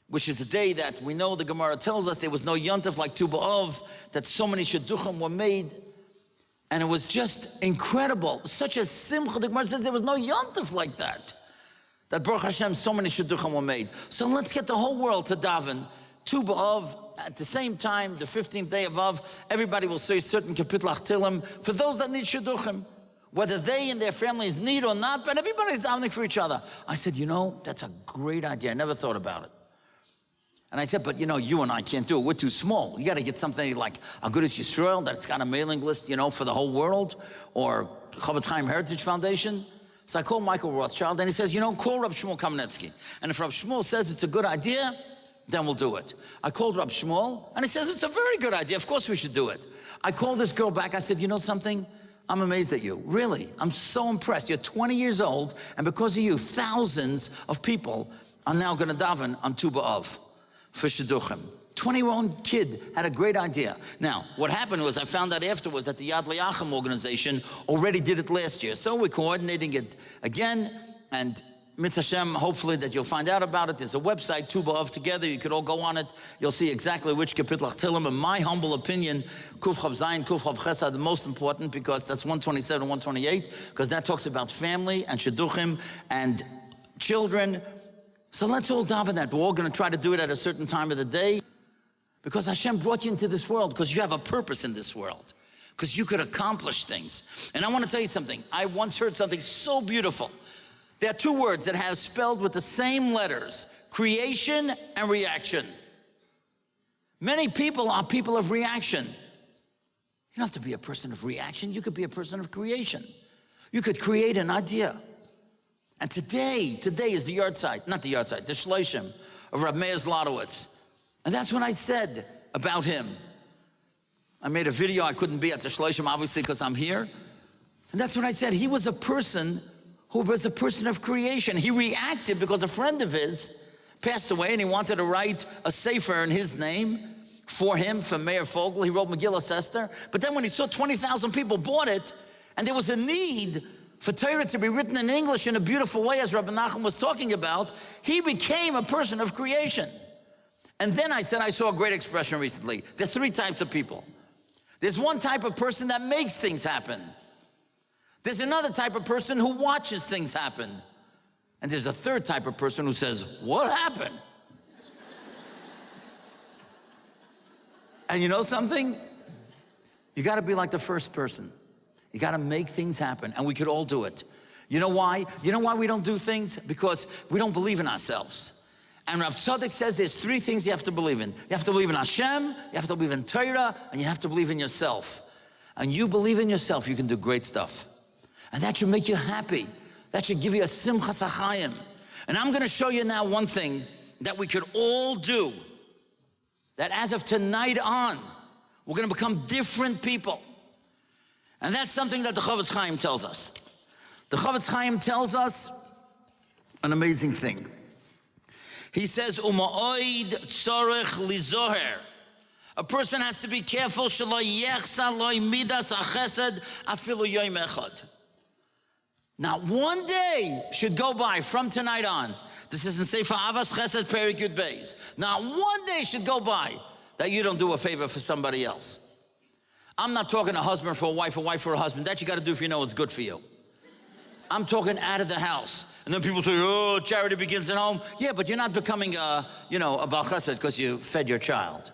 A: which is a day that we know the Gemara tells us there was no yontif like Tu B'Av, that so many shidduchim were made. And it was just incredible. Such a simcha. The Gemara says there was no yontif like that. That Baruch Hashem, so many shidduchim were made. So let's get the whole world to daven Tu B'Av. At the same time, the 15th day of Av, everybody will say certain kapitlach tilim for those that need shidduchim, whether they and their families need or not, but everybody's davening for each other. I said, you know, that's a great idea. I never thought about it. And I said, but you know, you and I can't do it. We're too small. You got to get something like Agudas Yisrael that's got a mailing list, you know, for the whole world, or Chavetz Chaim Heritage Foundation. So I called Michael Rothschild, and he says, you know, call Rab Shmuel Kamenetsky. And if Rab Shmuel says it's a good idea, then we'll do it. I called Rab Shmuel, and he says it's a very good idea. Of course we should do it. I called this girl back. I said, you know something? I'm amazed at you. Really, I'm so impressed. You're 20 years old, and because of you, thousands of people are now going to daven on Tu B'Av for shidduchim. 20-year-old kid had a great idea. Now, what happened was I found out afterwards that the Yad L'Achim organization already did it last year. So we're coordinating it again, and Mitzvah Hashem, hopefully that you'll find out about it. There's a website, Tu B'Av Together. You could all go on it. You'll see exactly which Kapitla Chtilim. In my humble opinion, Kuf Chav Zayin, Kuf Chav Ches are the most important, because that's 127 and 128, because that talks about family and Shidduchim and children. So let's all daven that. We're all going to try to do it at a certain time of the day, because Hashem brought you into this world, because you have a purpose in this world, because you could accomplish things. And I want to tell you something. I once heard something so beautiful. There are two words that have spelled with the same letters: creation and reaction. Many people are people of reaction. You don't have to be a person of reaction. You could be a person of creation. You could create an idea. And today is the yahrzeit, not the yahrzeit, the shloshim of Rabbi Meir Zlotowitz. And that's what I said about him. I made a video. I couldn't be at the shloshim, obviously, because I'm here. And that's what I said. He was a person who was a person of creation. He reacted because a friend of his passed away, and he wanted to write a sefer in his name for him, for Meir Fogel. He wrote Megillah Esther. But then when he saw 20,000 people bought it, and there was a need for Torah to be written in English in a beautiful way, as Rabbi Nachum was talking about, he became a person of creation. And then I said, I saw a great expression recently. There's three types of people. There's one type of person that makes things happen. There's another type of person who watches things happen. And there's a third type of person who says, what happened? And you know something? You got to be like the first person. You got to make things happen, and we could all do it. You know why? You know why we don't do things? Because we don't believe in ourselves. And Rav Tzadok says there's three things you have to believe in. You have to believe in Hashem, you have to believe in Torah, and you have to believe in yourself. And you believe in yourself, you can do great stuff. And that should make you happy. That should give you a simchas hachayim. And I'm going to show you now one thing that we could all do, that as of tonight on, we're going to become different people. And that's something that the Chavetz Chaim tells us. The Chavetz Chaim tells us an amazing thing. He says, Uma'oid tzorech lizoher. A person has to be careful, shelo yechsa loy midas hachesed afilu yom echad. Now, one day should go by from tonight on. This is in Sefer Avos Chesed Perek Yud Beis. Now, one day should go by that you don't do a favor for somebody else. I'm not talking a husband for a wife for a husband. That you got to do if you know it's good for you. I'm talking out of the house. And then people say, oh, charity begins at home. Yeah, but you're not becoming a Baal Chesed because you fed your child.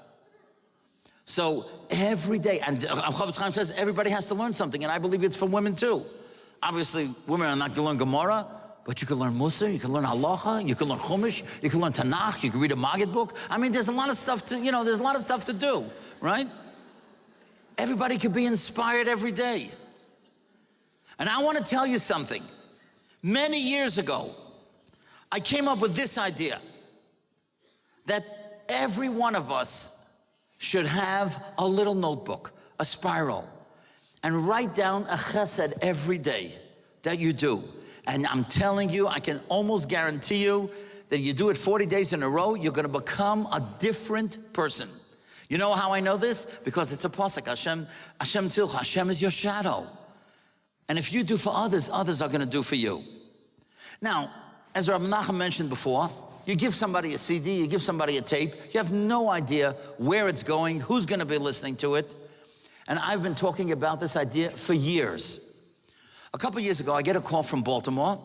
A: So every day, and Chavetz Chaim says everybody has to learn something, and I believe it's for women too. Obviously, women are not going to learn Gemara, but you can learn Musar, you can learn Halacha, you can learn Chumash, you can learn Tanakh, you can read a Maggid book. I mean, there's a lot of stuff to, there's a lot of stuff to do, right? Everybody can be inspired every day. And I want to tell you something. Many years ago, I came up with this idea that every one of us should have a little notebook, a spiral, and write down a chesed every day that you do. And I'm telling you, I can almost guarantee you that you do it 40 days in a row, you're going to become a different person. You know how I know this? Because it's a pasuk. Hashem tzilcha. Hashem is your shadow. And if you do for others, others are going to do for you. Now, as Rabbi Nachum mentioned before, you give somebody a CD, you give somebody a tape, you have no idea where it's going, who's going to be listening to it. And I've been talking about this idea for years. A couple years ago, I get a call from Baltimore,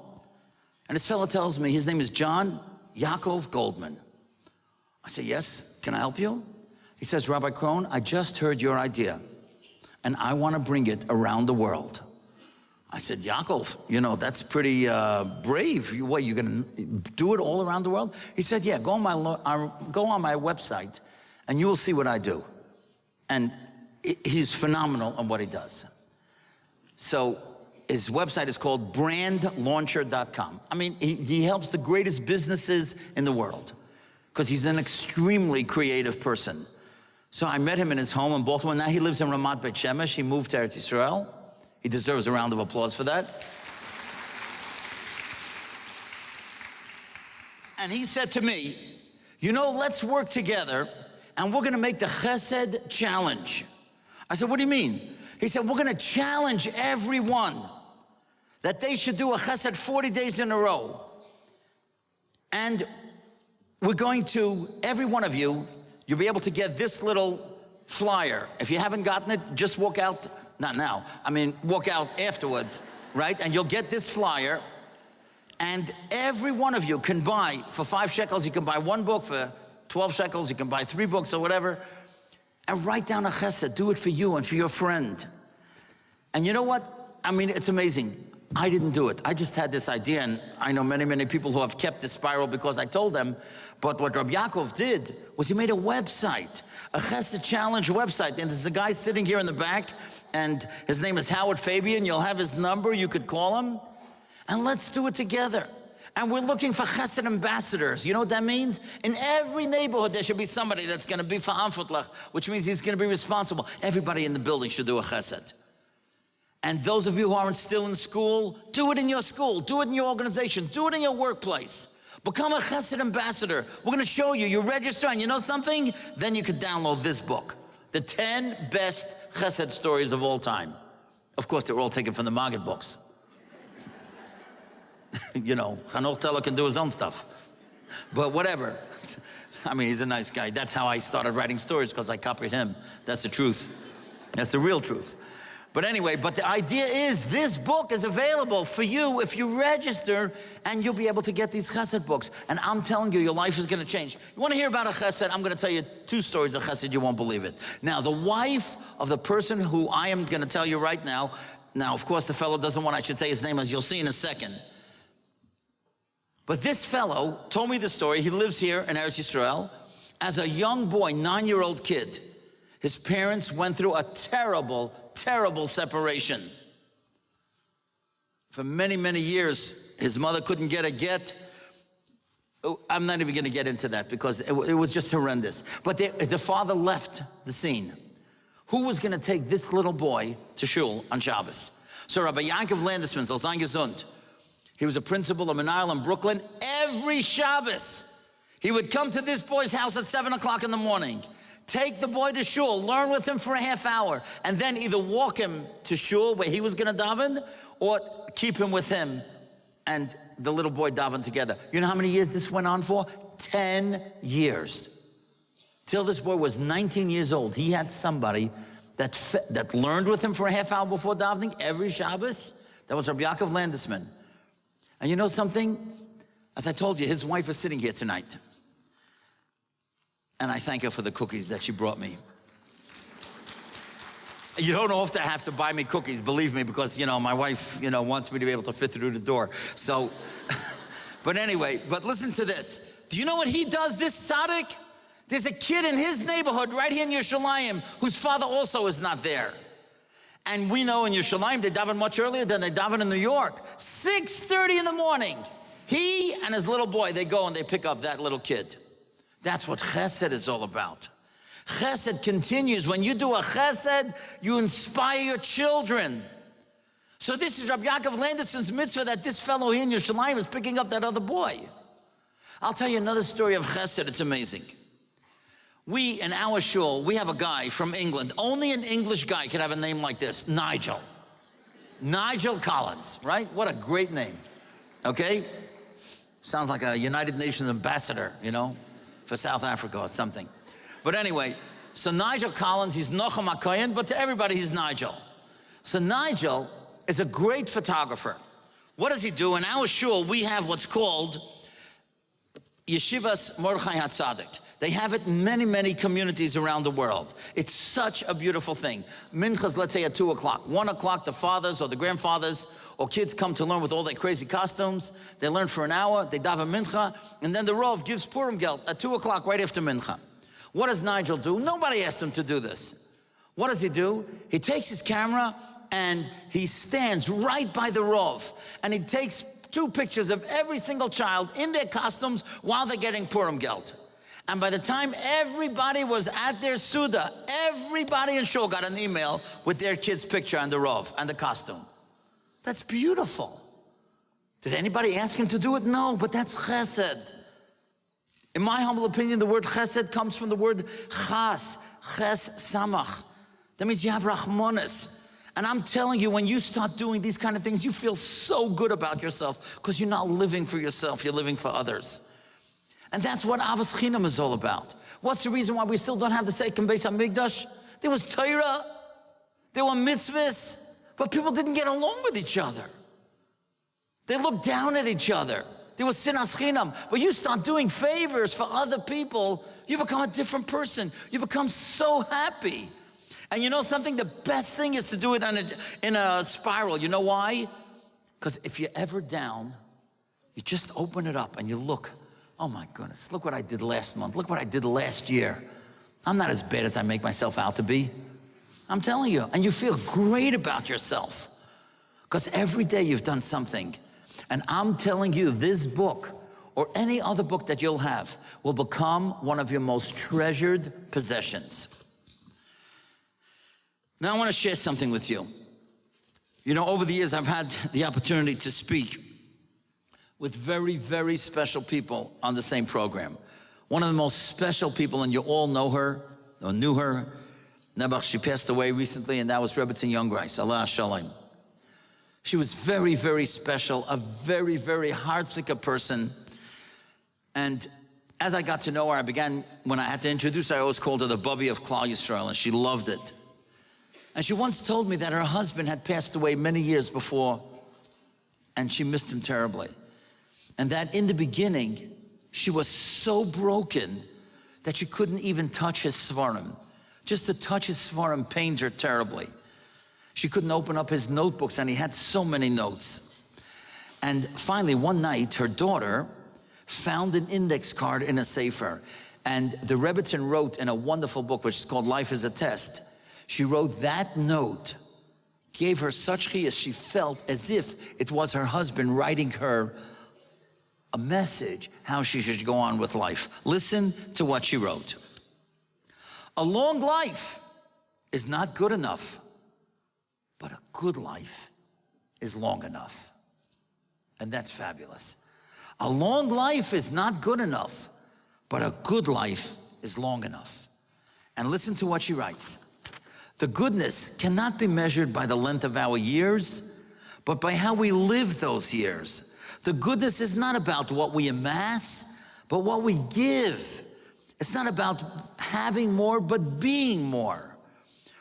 A: and this fellow tells me his name is John Yaakov Goldman. I say, yes, can I help you? He says, Rabbi Krohn, I just heard your idea, and I want to bring it around the world. I said, Yaakov, that's pretty brave. What, you're going to do it all around the world? He said, yeah, go on my website, and you will see what I do. And he's phenomenal on what he does. So his website is called brandlauncher.com. I mean, he helps the greatest businesses in the world because he's an extremely creative person. So I met him in his home in Baltimore. Now he lives in Ramat Beit Shemesh. He moved to Eretz Yisrael. He deserves a round of applause for that. And he said to me, let's work together and we're going to make the Chesed Challenge. I said, what do you mean? He said, we're going to challenge everyone that they should do a Chesed 40 days in a row. And we're going to, every one of you, you'll be able to get this little flyer. If you haven't gotten it, just walk out, not now, walk out afterwards, right? And you'll get this flyer. And every one of you can buy, for 5 shekels, you can buy 1 book. For 12 shekels, you can buy 3 books or whatever. And write down a chesed. Do it for you and for your friend. And you know what? It's amazing. I didn't do it. I just had this idea, and I know many, many people who have kept this spiral because I told them. But what Rabbi Yaakov did was he made a website, a Chesed Challenge website. And there's a guy sitting here in the back, and his name is Howard Fabian. You'll have his number. You could call him. And let's do it together. And we're looking for Chesed ambassadors. You know what that means? In every neighborhood, there should be somebody that's going to be Fa'amfutlach, which means he's going to be responsible. Everybody in the building should do a Chesed. And those of you who aren't still in school, do it in your school, do it in your organization, do it in your workplace. Become a Chesed ambassador. We're going to show you. You register, and you know something? Then you could download this book, The 10 Best Chesed Stories of All Time. Of course, they're all taken from the Maggid books. Hanoch Teller can do his own stuff. But whatever. He's a nice guy. That's how I started writing stories, because I copied him. That's the truth. That's the real truth. But anyway, the idea is this book is available for you if you register, and you'll be able to get these chesed books. And I'm telling you, your life is going to change. You want to hear about a chesed? I'm going to tell you 2 stories of chesed. You won't believe it. Now, the wife of the person who I am going to tell you right now, of course, the fellow doesn't want I should say his name, as you'll see in a second. But this fellow told me the story. He lives here in Eretz Yisrael. As a young boy, 9-year-old kid, his parents went through a terrible, terrible separation. For many, many years, his mother couldn't get a get. I'm not even going to get into that because it was just horrendous. But the father left the scene. Who was going to take this little boy to shul on Shabbos? So Rabbi Yaakov Landesman, Soll sein gesund, he was a principal of Menayel in Brooklyn. Every Shabbos, he would come to this boy's house at 7 o'clock in the morning, take the boy to shul, learn with him for a half hour, and then either walk him to shul where he was going to daven, or keep him with him and the little boy daven together. You know how many years this went on for? 10 years. Till this boy was 19 years old. He had somebody that learned with him for a half hour before davening every Shabbos. That was Rabbi Yaakov Landesman. And you know something? As I told you, his wife is sitting here tonight. And I thank her for the cookies that she brought me. You don't often have to buy me cookies, believe me, because, my wife, wants me to be able to fit through the door. So, but anyway, listen to this. Do you know what he does, this tzaddik? There's a kid in his neighborhood right here in Yerushalayim whose father also is not there. And we know in Yerushalayim, they daven much earlier than they daven in New York. 6:30 in the morning. He and his little boy, they go and they pick up that little kid. That's what chesed is all about. Chesed continues. When you do a chesed, you inspire your children. So this is Rabbi Yaakov Landesman's mitzvah that this fellow here in Yerushalayim is picking up that other boy. I'll tell you another story of chesed. It's amazing. We, in our shul, we have a guy from England. Only an English guy can have a name like this, Nigel. Nigel Collins, right? What a great name, okay? Sounds like a United Nations ambassador, for South Africa or something. But anyway, so Nigel Collins, he's Nochem HaKohen, but to everybody, he's Nigel. So Nigel is a great photographer. What does he do? In our shul, we have what's called Yeshivas Mordechai HaTzadik. They have it in many, many communities around the world. It's such a beautiful thing. Minchas, let's say at 2 o'clock. 1 o'clock, the fathers or the grandfathers or kids come to learn with all their crazy costumes. They learn for an hour, they daven mincha, and then the Rov gives Purim gelt at 2 o'clock right after mincha. What does Nigel do? Nobody asked him to do this. What does he do? He takes his camera and he stands right by the Rov, and he takes 2 pictures of every single child in their costumes while they're getting Purim gelt. And by the time everybody was at their Suda, everybody in shul got an email with their kid's picture and the Rov and the costume. That's beautiful. Did anybody ask him to do it? No, but that's chesed. In my humble opinion, the word chesed comes from the word ches samach. That means you have rachmanis. And I'm telling you, when you start doing these kind of things, you feel so good about yourself because you're not living for yourself, you're living for others. And that's what Avos Chinam is all about. What's the reason why we still don't have the second Beis HaMikdash? There was Torah, there were mitzvahs, but people didn't get along with each other. They looked down at each other. There was sinas chinam. But you start doing favors for other people, you become a different person. You become so happy. And you know something? The best thing is to do it in a spiral. You know why? Because if you're ever down, you just open it up and you look. Oh my goodness, look what I did last month. Look what I did last year. I'm not as bad as I make myself out to be. I'm telling you. And you feel great about yourself. Because every day you've done something. And I'm telling you, this book or any other book that you'll have will become one of your most treasured possessions. Now I want to share something with you. You know, over the years I've had the opportunity to speak with very, very special people on the same program. One of the most special people, and you all know her, or knew her. Nebuch, she passed away recently, and that was Rebbetzin Youngreis, Allah Shalom. She was very, very special, a very, very heartsick person. And as I got to know her, when I had to introduce her, I always called her the Bubby of Klal Yisrael, and she loved it. And she once told me that her husband had passed away many years before, and she missed him terribly. And that in the beginning, she was so broken that she couldn't even touch his svarim. Just to touch his svarim pained her terribly. She couldn't open up his notebooks, and he had so many notes. And finally, one night, her daughter found an index card in a sefer. And the Rebbetzin wrote in a wonderful book, which is called Life is a Test. She wrote that note, gave her such chiyas, she felt as if it was her husband writing her a message, how she should go on with life. Listen to what she wrote. A long life is not good enough, but a good life is long enough. And that's fabulous. A long life is not good enough, but a good life is long enough. And listen to what she writes. The goodness cannot be measured by the length of our years, but by how we live those years. The goodness is not about what we amass, but what we give. It's not about having more, but being more.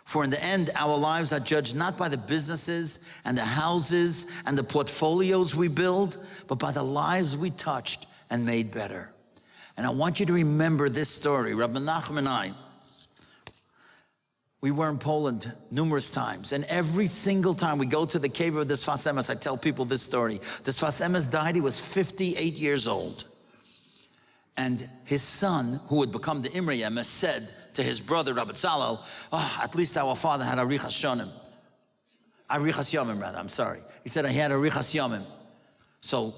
A: For in the end, our lives are judged not by the businesses and the houses and the portfolios we build, but by the lives we touched and made better. And I want you to remember this story. Rabbi Nachum and I, we were in Poland numerous times, and every single time we go to the cave of the Sfas Emes, I tell people this story. The Sfas Emes died, he was 58 years old. And his son, who would become the Imre Emes, said to his brother, Rabbi Tzalel, at least our father had Arichas Yomim, rather, I'm sorry. He said, he had Arichas Yomim. So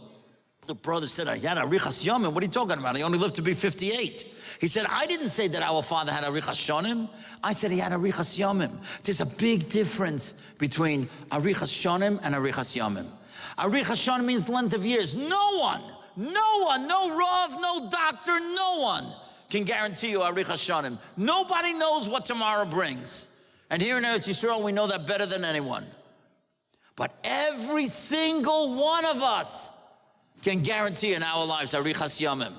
A: the brother said, he had Arichas Yomim? What are you talking about? He only lived to be 58. He said, I didn't say that our father had Arichas Shonim. I said he had Arichas Yomim. There's a big difference between Arichas Shonim and Arichas Yomim. Arichas Shonim means length of years. No one, no Rav, no doctor, no one can guarantee you Arichas Shonim. Nobody knows what tomorrow brings. And here in Eretz Yisrael, we know that better than anyone. But every single one of us can guarantee in our lives Arichas Yomim.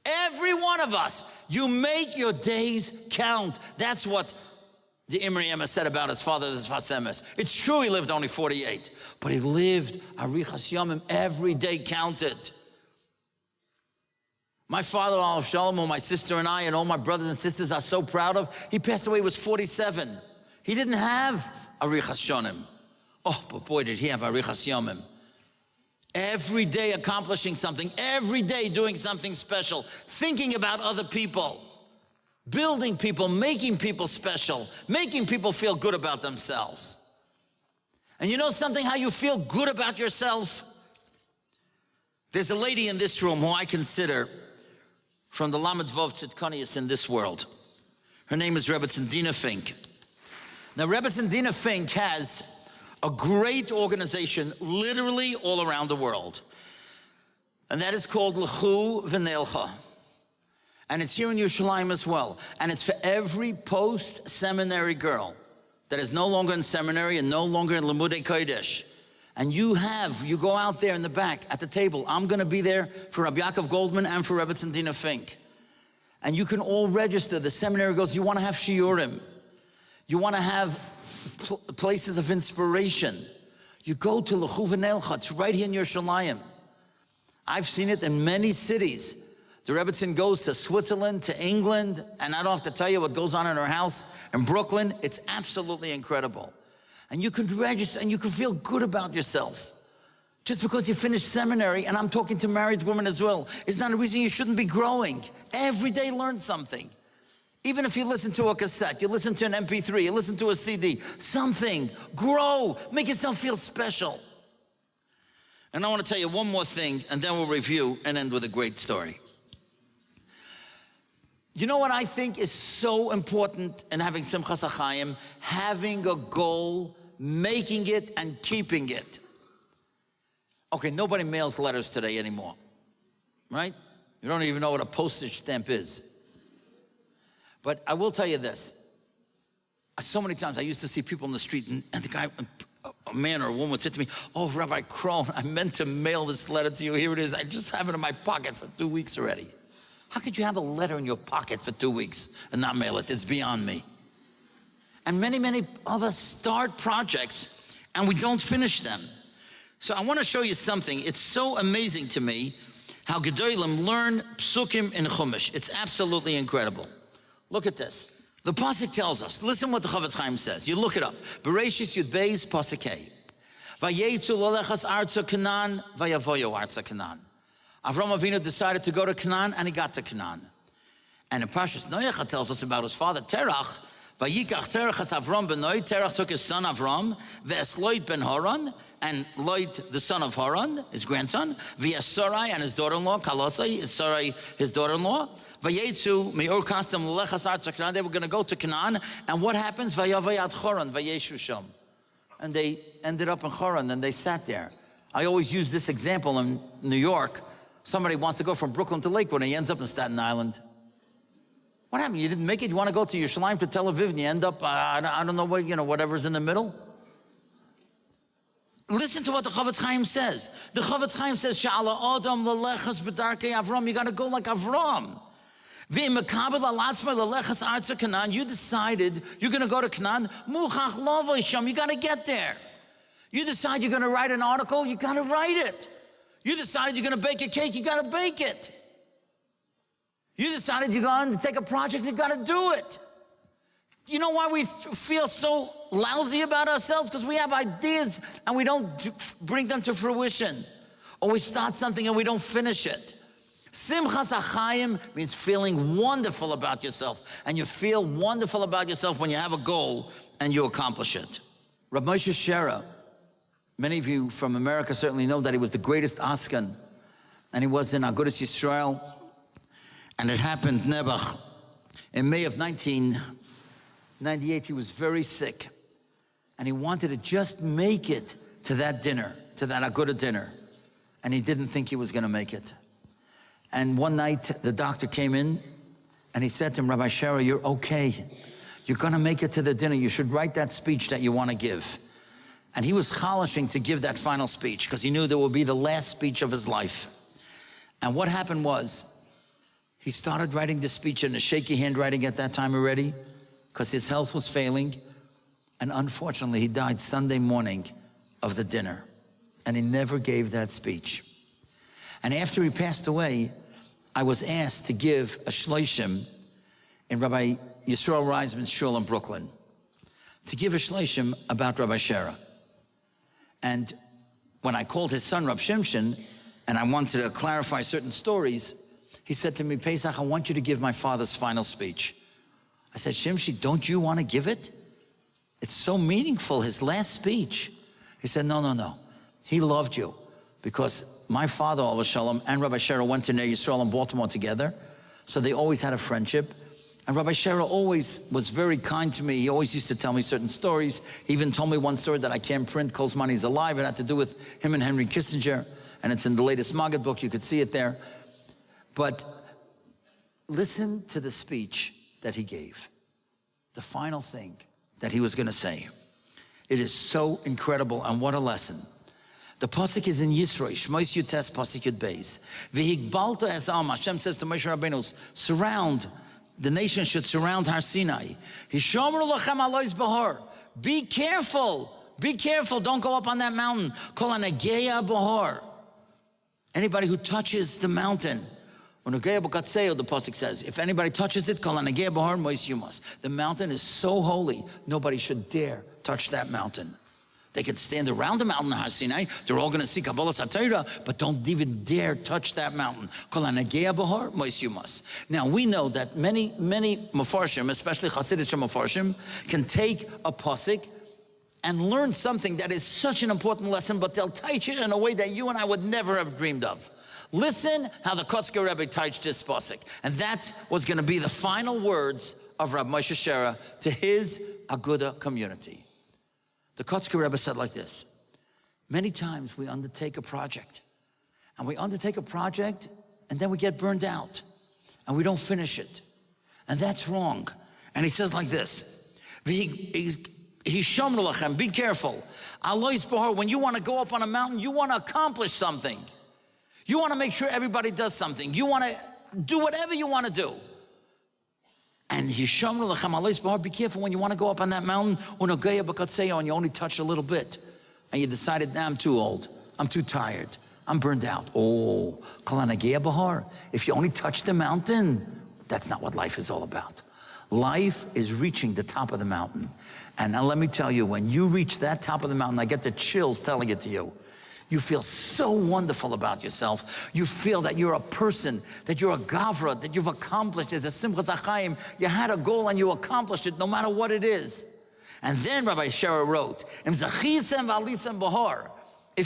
A: Every one of us, you make your days count. That's what the Imre Emes said about his father, the Sfas Emes. It's true he lived only 48, but he lived Arichas Yomim. Every day counted. My father, Alav Shalom, who my sister and I and all my brothers and sisters are so proud of, he passed away, he was 47. He didn't have Arichas Shonim. Oh, but boy, did he have Arichas Yomim. Every day accomplishing something, every day doing something special, thinking about other people, building people, making people special, making people feel good about themselves. And you know something, how you feel good about yourself? There's a lady in this room who I consider from the Lamed Vov Tzidkonius in this world. Her name is Rebbetzin Dina Fink. Now, Rebbetzin Dina Fink has a great organization literally all around the world. And that is called L'chu V'Neilcha. And it's here in Yerushalayim as well. And it's for every post-seminary girl that is no longer in seminary and no longer in Limudei Kodesh. And you go out there in the back at the table. I'm going to be there for Rabbi Yaakov Goldman and for Rebbe Tzendina Fink. And you can all register. The seminary goes, you want to have shiurim. You want to have places of inspiration. You go to L'chuv Elcha. It's right here in Yerushalayim. I've seen it in many cities. The Rebbetzin goes to Switzerland, to England, and I don't have to tell you what goes on in her house in Brooklyn. It's absolutely incredible. And you can register and you can feel good about yourself. Just because you finished seminary, and I'm talking to married women as well, is not a reason you shouldn't be growing. Every day learn something. Even if you listen to a cassette, you listen to an MP3, you listen to a CD, something, grow, make yourself feel special. And I want to tell you one more thing, and then we'll review and end with a great story. You know what I think is so important in having Simchas HaChaim? Having a goal, making it, and keeping it. Okay, nobody mails letters today anymore, right? You don't even know what a postage stamp is. But I will tell you this. So many times I used to see people in the street, and the guy, a man or a woman would say to me, "Oh, Rabbi Krohn, I meant to mail this letter to you. Here it is. I just have it in my pocket for 2 weeks already." How could you have a letter in your pocket for 2 weeks and not mail it? It's beyond me. And many, many of us start projects and we don't finish them. So I want to show you something. It's so amazing to me how Gedolim learn psukim in Chumash. It's absolutely incredible. Look at this. The pasuk tells us, listen what the Chofetz Chaim says. You look it up. Bereshis Yud Beis pasuk Hey. Vayetzu lolechas arza Canaan, vayavoyo arza Canaan. Avram Avinu decided to go to Canaan, and he got to Canaan. And in Parshas Noach tells us about his father Terach. Vayikach Terach as Avram ben Noi. Terach took his son Avram, ve'es Lot ben Haran, and Lot the son of Haran, his grandson, ve'es Sarai and his daughter-in-law, Kalosai, Sarai his daughter-in-law. Vayetzu me'or kastam lelechas arza Canaan. They were going to go to Canaan, and what happens? Vayavayat Choran, vayeshu sham. And they ended up in Choran, and they sat there. I always use this example in New York. Somebody wants to go from Brooklyn to Lakewood, and he ends up in Staten Island. What happened? You didn't make it? You want to go to Yerushalayim to Tel Aviv, and you end up, I don't know, whatever's in the middle? Listen to what the Chofetz Chaim says. The Chofetz Chaim says, Sha'ala Adam lelechas b'darkei Avram. You got to go like Avram. You decided you're going to go to Canaan. You got to get there. You decide you're going to write an article, you got to write it. You decided you're going to bake a cake, you got to bake it. You decided you're going to take a project, you got to do it. You know why we feel so lousy about ourselves? Because we have ideas and we don't bring them to fruition. Or we start something and we don't finish it. Simchas HaChaim means feeling wonderful about yourself. And you feel wonderful about yourself when you have a goal and you accomplish it. Rav Moshe Shera, many of you from America certainly know that he was the greatest Askan. And he was in Agudas Yisrael. And it happened, Nebuch. In May of 1998, he was very sick. And he wanted to just make it to that dinner, to that Agudah dinner. And he didn't think he was going to make it. And one night, the doctor came in, and he said to him, Rabbi Shera, you're okay. You're going to make it to the dinner. You should write that speech that you want to give. And he was chalishing to give that final speech because he knew that would be the last speech of his life. And what happened was, he started writing the speech in a shaky handwriting at that time already because his health was failing. And unfortunately, he died Sunday morning of the dinner. And he never gave that speech. And after he passed away, I was asked to give a shloshim in Rabbi Yisrael Reisman's shul in Brooklyn, to give a shloshim about Rabbi Shera. And when I called his son, Rab Shimshon, and I wanted to clarify certain stories, he said to me, Paysach, I want you to give my father's final speech. I said, Shimshi, don't you want to give it? It's so meaningful, his last speech. He said, no. He loved you. Because my father, Al Shalom, and Rabbi Shera went to Ner Yisrael in Baltimore together. So they always had a friendship. And Rabbi Shera always was very kind to me. He always used to tell me certain stories. He even told me one story that I can't print, Kol Zman He's Alive. It had to do with him and Henry Kissinger. And it's in the latest Maggid book. You could see it there. But listen to the speech that he gave. The final thing that he was going to say. It is so incredible, and what a lesson. The pasuk is in Yisro, Shmos Yutes pasuk Yud Beis. V'higbalta es am. Hashem says to Moshe Rabbeinu, surround, the nation should surround Har Sinai. Hishamru lachem alois bahar. Be careful, don't go up on that mountain. Kol hanegeya bahar. Anybody who touches the mountain, the pasuk says, if anybody touches it, the mountain is so holy, nobody should dare touch that mountain. They could stand around the mountain of Har Sinai, they're all going to see Kabbalah Satira, but don't even dare touch that mountain. Now we know that many Mefarshim, especially Hasidic Mefarshim, can take a pasuk and learn something that is such an important lesson, but they'll teach it in a way that you and I would never have dreamed of. Listen how the Kotzker Rebbe taught this pasuk. And that's what's going to be the final words of Rabbi Moshe Shera to his Aguda community. The Kotzker Rebbe said like this: many times we undertake a project, and then we get burned out, and we don't finish it. And that's wrong. And he says like this: be careful. When you want to go up on a mountain, you want to accomplish something. You want to make sure everybody does something. You want to do whatever you want to do. And be careful when you want to go up on that mountain, and you only touch a little bit. And you decided, now I'm too old. I'm too tired. I'm burned out. If you only touch the mountain, that's not what life is all about. Life is reaching the top of the mountain. And now let me tell you, when you reach that top of the mountain, I get the chills telling it to you. You feel so wonderful about yourself. You feel that you're a person, that you're a gavra, that you've accomplished it. It's a simchas achayim. You had a goal and you accomplished it, no matter what it is. And then Rabbi Shera wrote, if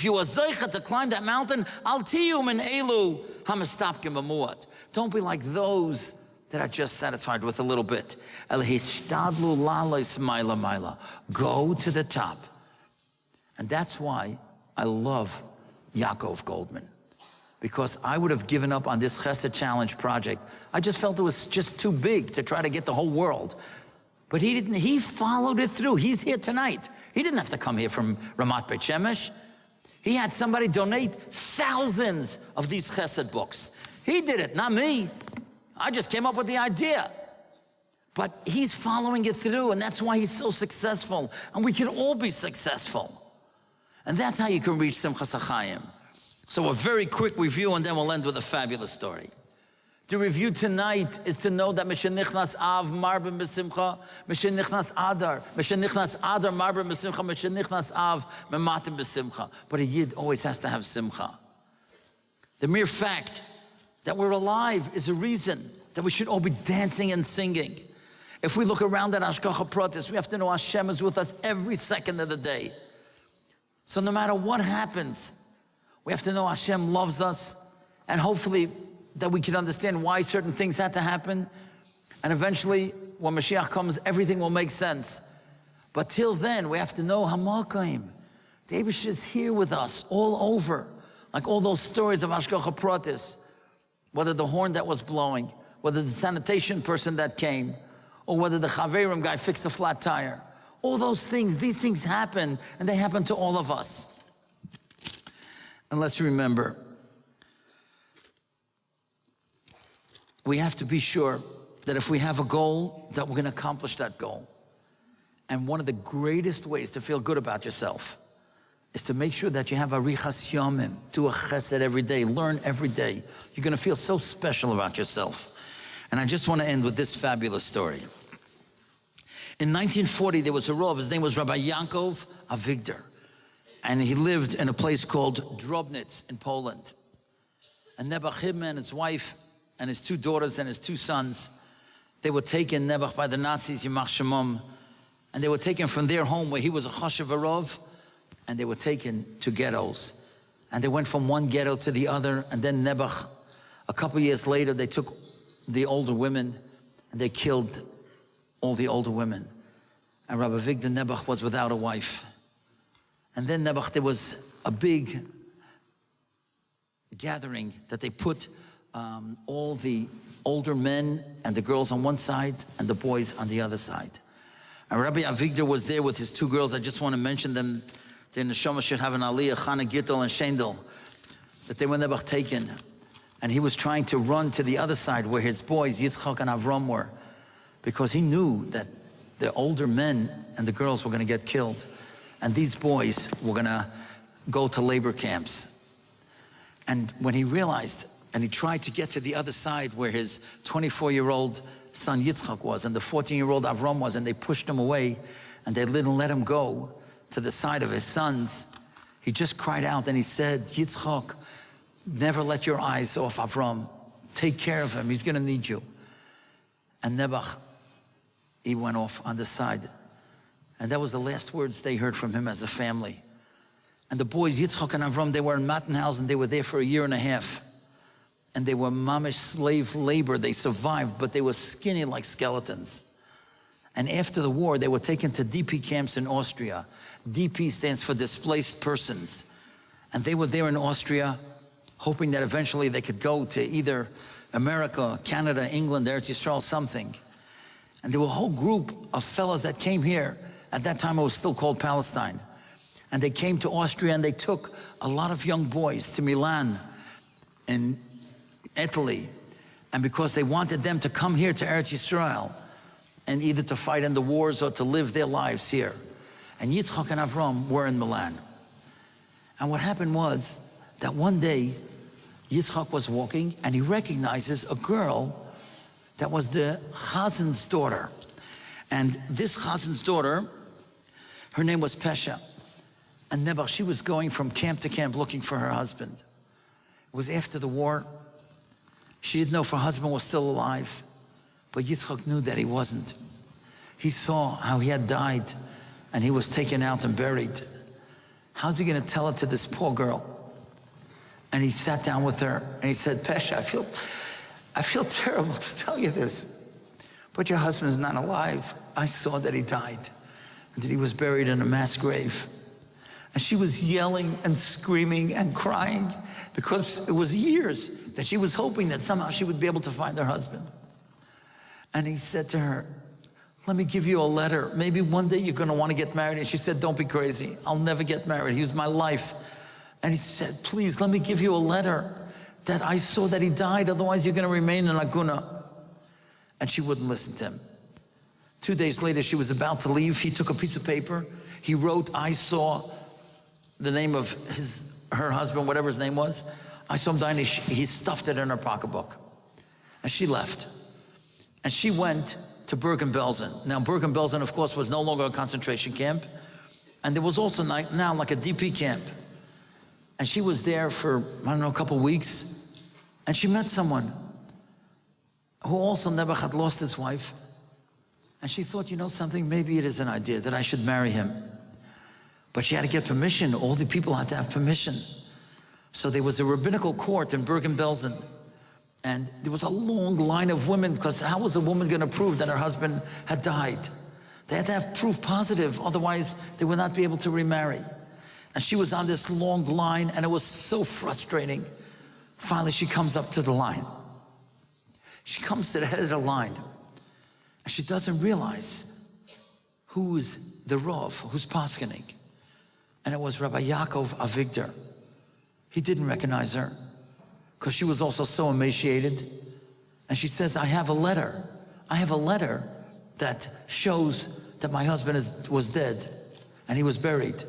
A: you are zeicha to climb that mountain, al tiyu min elu hamistapkim b'muat. Don't be like those that are just satisfied with a little bit. El hishtadlu la'los maila maila. Go to the top. And that's why I love Yaakov Goldman, because I would have given up on this Chesed Challenge project. I just felt it was just too big to try to get the whole world. But he didn't. He followed it through. He's here tonight. He didn't have to come here from Ramat Beit Shemesh. He had somebody donate thousands of these Chesed books. He did it, not me. I just came up with the idea. But he's following it through, and that's why he's so successful. And we can all be successful. And that's how you can reach Simchas HaChaim. So a very quick review, and then we'll end with a fabulous story. The review tonight is to know that Meshenichnas Av Marbim B'Simcha, Meshenichnas Adar Marbim B'Simcha, Meshenichnas Av Mematim B'Simcha. But a Yid always has to have Simcha. The mere fact that we're alive is a reason that we should all be dancing and singing. If we look around at Hashgacha Pratis, we have to know Hashem is with us every second of the day. So no matter what happens, we have to know Hashem loves us, and hopefully that we can understand why certain things had to happen. And eventually, when Mashiach comes, everything will make sense. But till then, we have to know Hamakayim. The Eibush is here with us all over. Like all those stories of Hashgacha Pratis, whether the horn that was blowing, whether the sanitation person that came, or whether the Chaverim guy fixed a flat tire. All those things, these things happen, and they happen to all of us. And let's remember, we have to be sure that if we have a goal, that we're going to accomplish that goal. And one of the greatest ways to feel good about yourself is to make sure that you have arichas yomim, do a chesed every day, learn every day. You're going to feel so special about yourself. And I just want to end with this fabulous story. In 1940, there was a Rav, his name was Rabbi Yaakov Avigdor, and he lived in a place called Drobnitz in Poland. And Nebuch and his wife and his two daughters and his two sons, they were taken, Nebuch, by the Nazis, Yimach Shemom, and they were taken from their home where he was a Chashav Rav, and they were taken to ghettos. And they went from one ghetto to the other, and then Nebuch, a couple years later, they took the older women and they killed all the older women. And Rabbi Avigdor Nebuch was without a wife. And then Nebuch, there was a big gathering that they put all the older men and the girls on one side and the boys on the other side. And Rabbi Avigdor was there with his two girls. I just want to mention them. The neshama should have an aliyah, Chana Gittel and Shendel, that they were never taken. And he was trying to run to the other side where his boys, Yitzchak and Avram, were, because he knew that the older men and the girls were going to get killed. And these boys were going to go to labor camps. And when he realized, and he tried to get to the other side where his 24-year-old son Yitzchak was and the 14-year-old Avram was, and they pushed him away and they didn't let him go to the side of his sons, he just cried out and he said, Yitzchak, never let your eyes off Avram. Take care of him. He's going to need you. And Nebuch, he went off on the side. And that was the last words they heard from him as a family. And the boys, Yitzchak and Avram, they were in Mattenhausen. They were there for 1.5 years. And they were mamish slave labor. They survived, but they were skinny like skeletons. And after the war, they were taken to DP camps in Austria. DP stands for displaced persons. And they were there in Austria, hoping that eventually they could go to either America, Canada, England, Eretz Yisrael, something. And there were a whole group of fellows that came here. At that time, it was still called Palestine. And they came to Austria and they took a lot of young boys to Milan in Italy. And because they wanted them to come here to Eretz Yisrael and either to fight in the wars or to live their lives here. And Yitzchak and Avram were in Milan. And what happened was that one day, Yitzchak was walking and he recognizes a girl that was the Chazen's daughter. And this Chazen's daughter, her name was Pesha. And Nebuch, she was going from camp to camp looking for her husband. It was after the war. She didn't know if her husband was still alive. But Yitzchak knew that he wasn't. He saw how he had died and he was taken out and buried. How's he going to tell it to this poor girl? And he sat down with her and he said, Pesha, I feel terrible to tell you this, but your husband's not alive. I saw that he died and that he was buried in a mass grave. And she was yelling and screaming and crying because it was years that she was hoping that somehow she would be able to find her husband. And he said to her, let me give you a letter. Maybe one day you're going to want to get married. And she said, don't be crazy. I'll never get married. He was my life. And he said, please, let me give you a letter that I saw that he died. Otherwise, you're going to remain in Aguna. And she wouldn't listen to him. 2 days later, she was about to leave. He took a piece of paper. He wrote, I saw the name of her husband, whatever his name was. I saw him dying. He stuffed it in her pocketbook. And she left. And she went to Bergen-Belsen. Now, Bergen-Belsen, of course, was no longer a concentration camp. And there was also now like a DP camp. And she was there for, I don't know, a couple weeks. And she met someone who also never had lost his wife. And she thought, you know something, maybe it is an idea that I should marry him. But she had to get permission. All the people had to have permission. So there was a rabbinical court in Bergen-Belsen. And there was a long line of women, because how was a woman going to prove that her husband had died? They had to have proof positive, otherwise they would not be able to remarry. And she was on this long line, and it was so frustrating. Finally, she comes up to the line. She comes to the head of the line, and she doesn't realize who's the Rav, who's paskening. And it was Rabbi Yaakov Avigdor. He didn't recognize her, because she was also so emaciated. And she says, I have a letter. I have a letter that shows that my husband was dead and he was buried.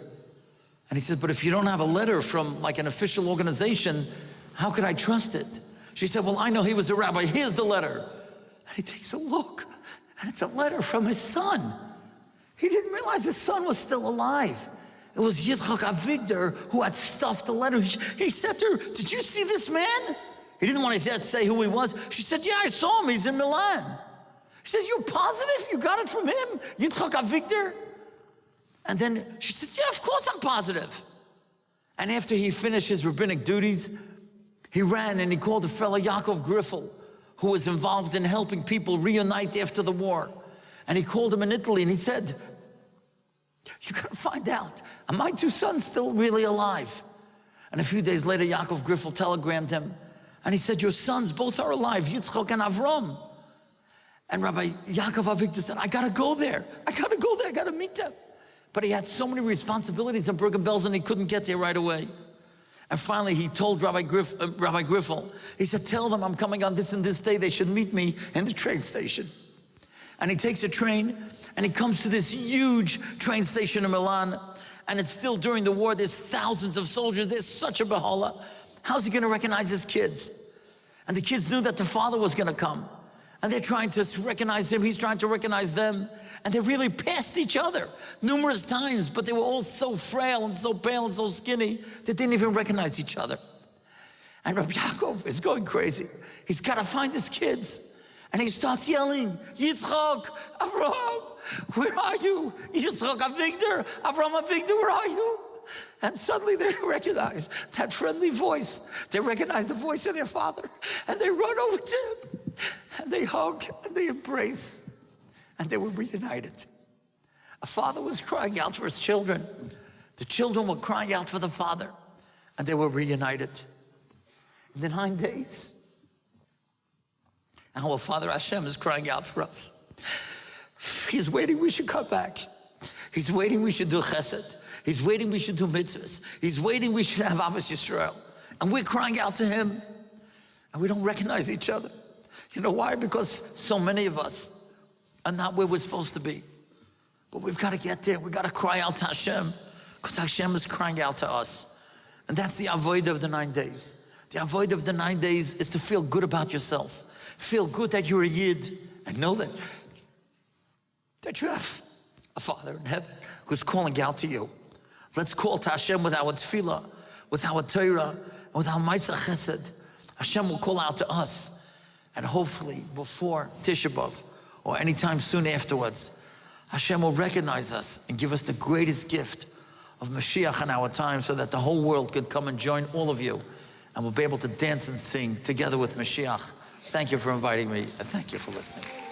A: And he said, but if you don't have a letter from like an official organization, how could I trust it? She said, well, I know he was a rabbi. Here's the letter. And he takes a look, and it's a letter from his son. He didn't realize his son was still alive. It was Yitzchak Avigdor who had stuffed the letter. He said to her, did you see this man? He didn't want to say who he was. She said, yeah, I saw him. He's in Milan. He said, you're positive? You got it from him? Yitzchak Avigdor? And then she said, yeah, of course I'm positive. And after he finished his rabbinic duties, he ran and he called a fellow Yaakov Griffel, who was involved in helping people reunite after the war. And he called him in Italy and he said, you gotta find out, are my two sons still really alive? And a few days later, Yaakov Griffel telegrammed him And he said, your sons both are alive, Yitzchak and Avram. And Rabbi Yaakov Avigdor said, I gotta go there. I gotta meet them. But he had so many responsibilities in Bergen-Belsen, he couldn't get there right away. And finally he told Rabbi Griffel, he said, tell them I'm coming on this and this day, they should meet me in the train station. And he takes a train and he comes to this huge train station in Milan, and it's still during the war, there's thousands of soldiers, there's such a behola. How's he gonna recognize his kids? And the kids knew that the father was gonna come. And they're trying to recognize him, he's trying to recognize them. And they really passed each other numerous times, but they were all so frail and so pale and so skinny, they didn't even recognize each other. And Rabbi Yaakov is going crazy. He's gotta find his kids. And he starts yelling, Yitzchak, Avram, where are you? Yitzchak Avigdor, Avram Avigdor, where are you? And suddenly they recognize that friendly voice. They recognize the voice of their father. And they run over to him. And they hug and they embrace. And they were reunited. A father was crying out for his children. The children were crying out for the father. And they were reunited. In the 9 days, our Father Hashem is crying out for us. He's waiting we should come back. He's waiting we should do chesed. He's waiting we should do mitzvahs. He's waiting we should have Avos Yisrael. And we're crying out to him. And we don't recognize each other. You know why? Because so many of us are not where we're supposed to be. But we've got to get there. We've got to cry out to Hashem. Because Hashem is crying out to us. And that's the avoid of the 9 days. The avoid of the 9 days is to feel good about yourself. Feel good that you're a Yid. And know that you have a Father in heaven who's calling out to you. Let's call to Hashem with our tefillah, with our Torah, and with our Paysach Chesed. Hashem will call out to us. And hopefully before Tisha B'Av, or anytime soon afterwards, Hashem will recognize us and give us the greatest gift of Mashiach in our time, so that the whole world could come and join all of you, and we'll be able to dance and sing together with Mashiach. Thank you for inviting me, and thank you for listening.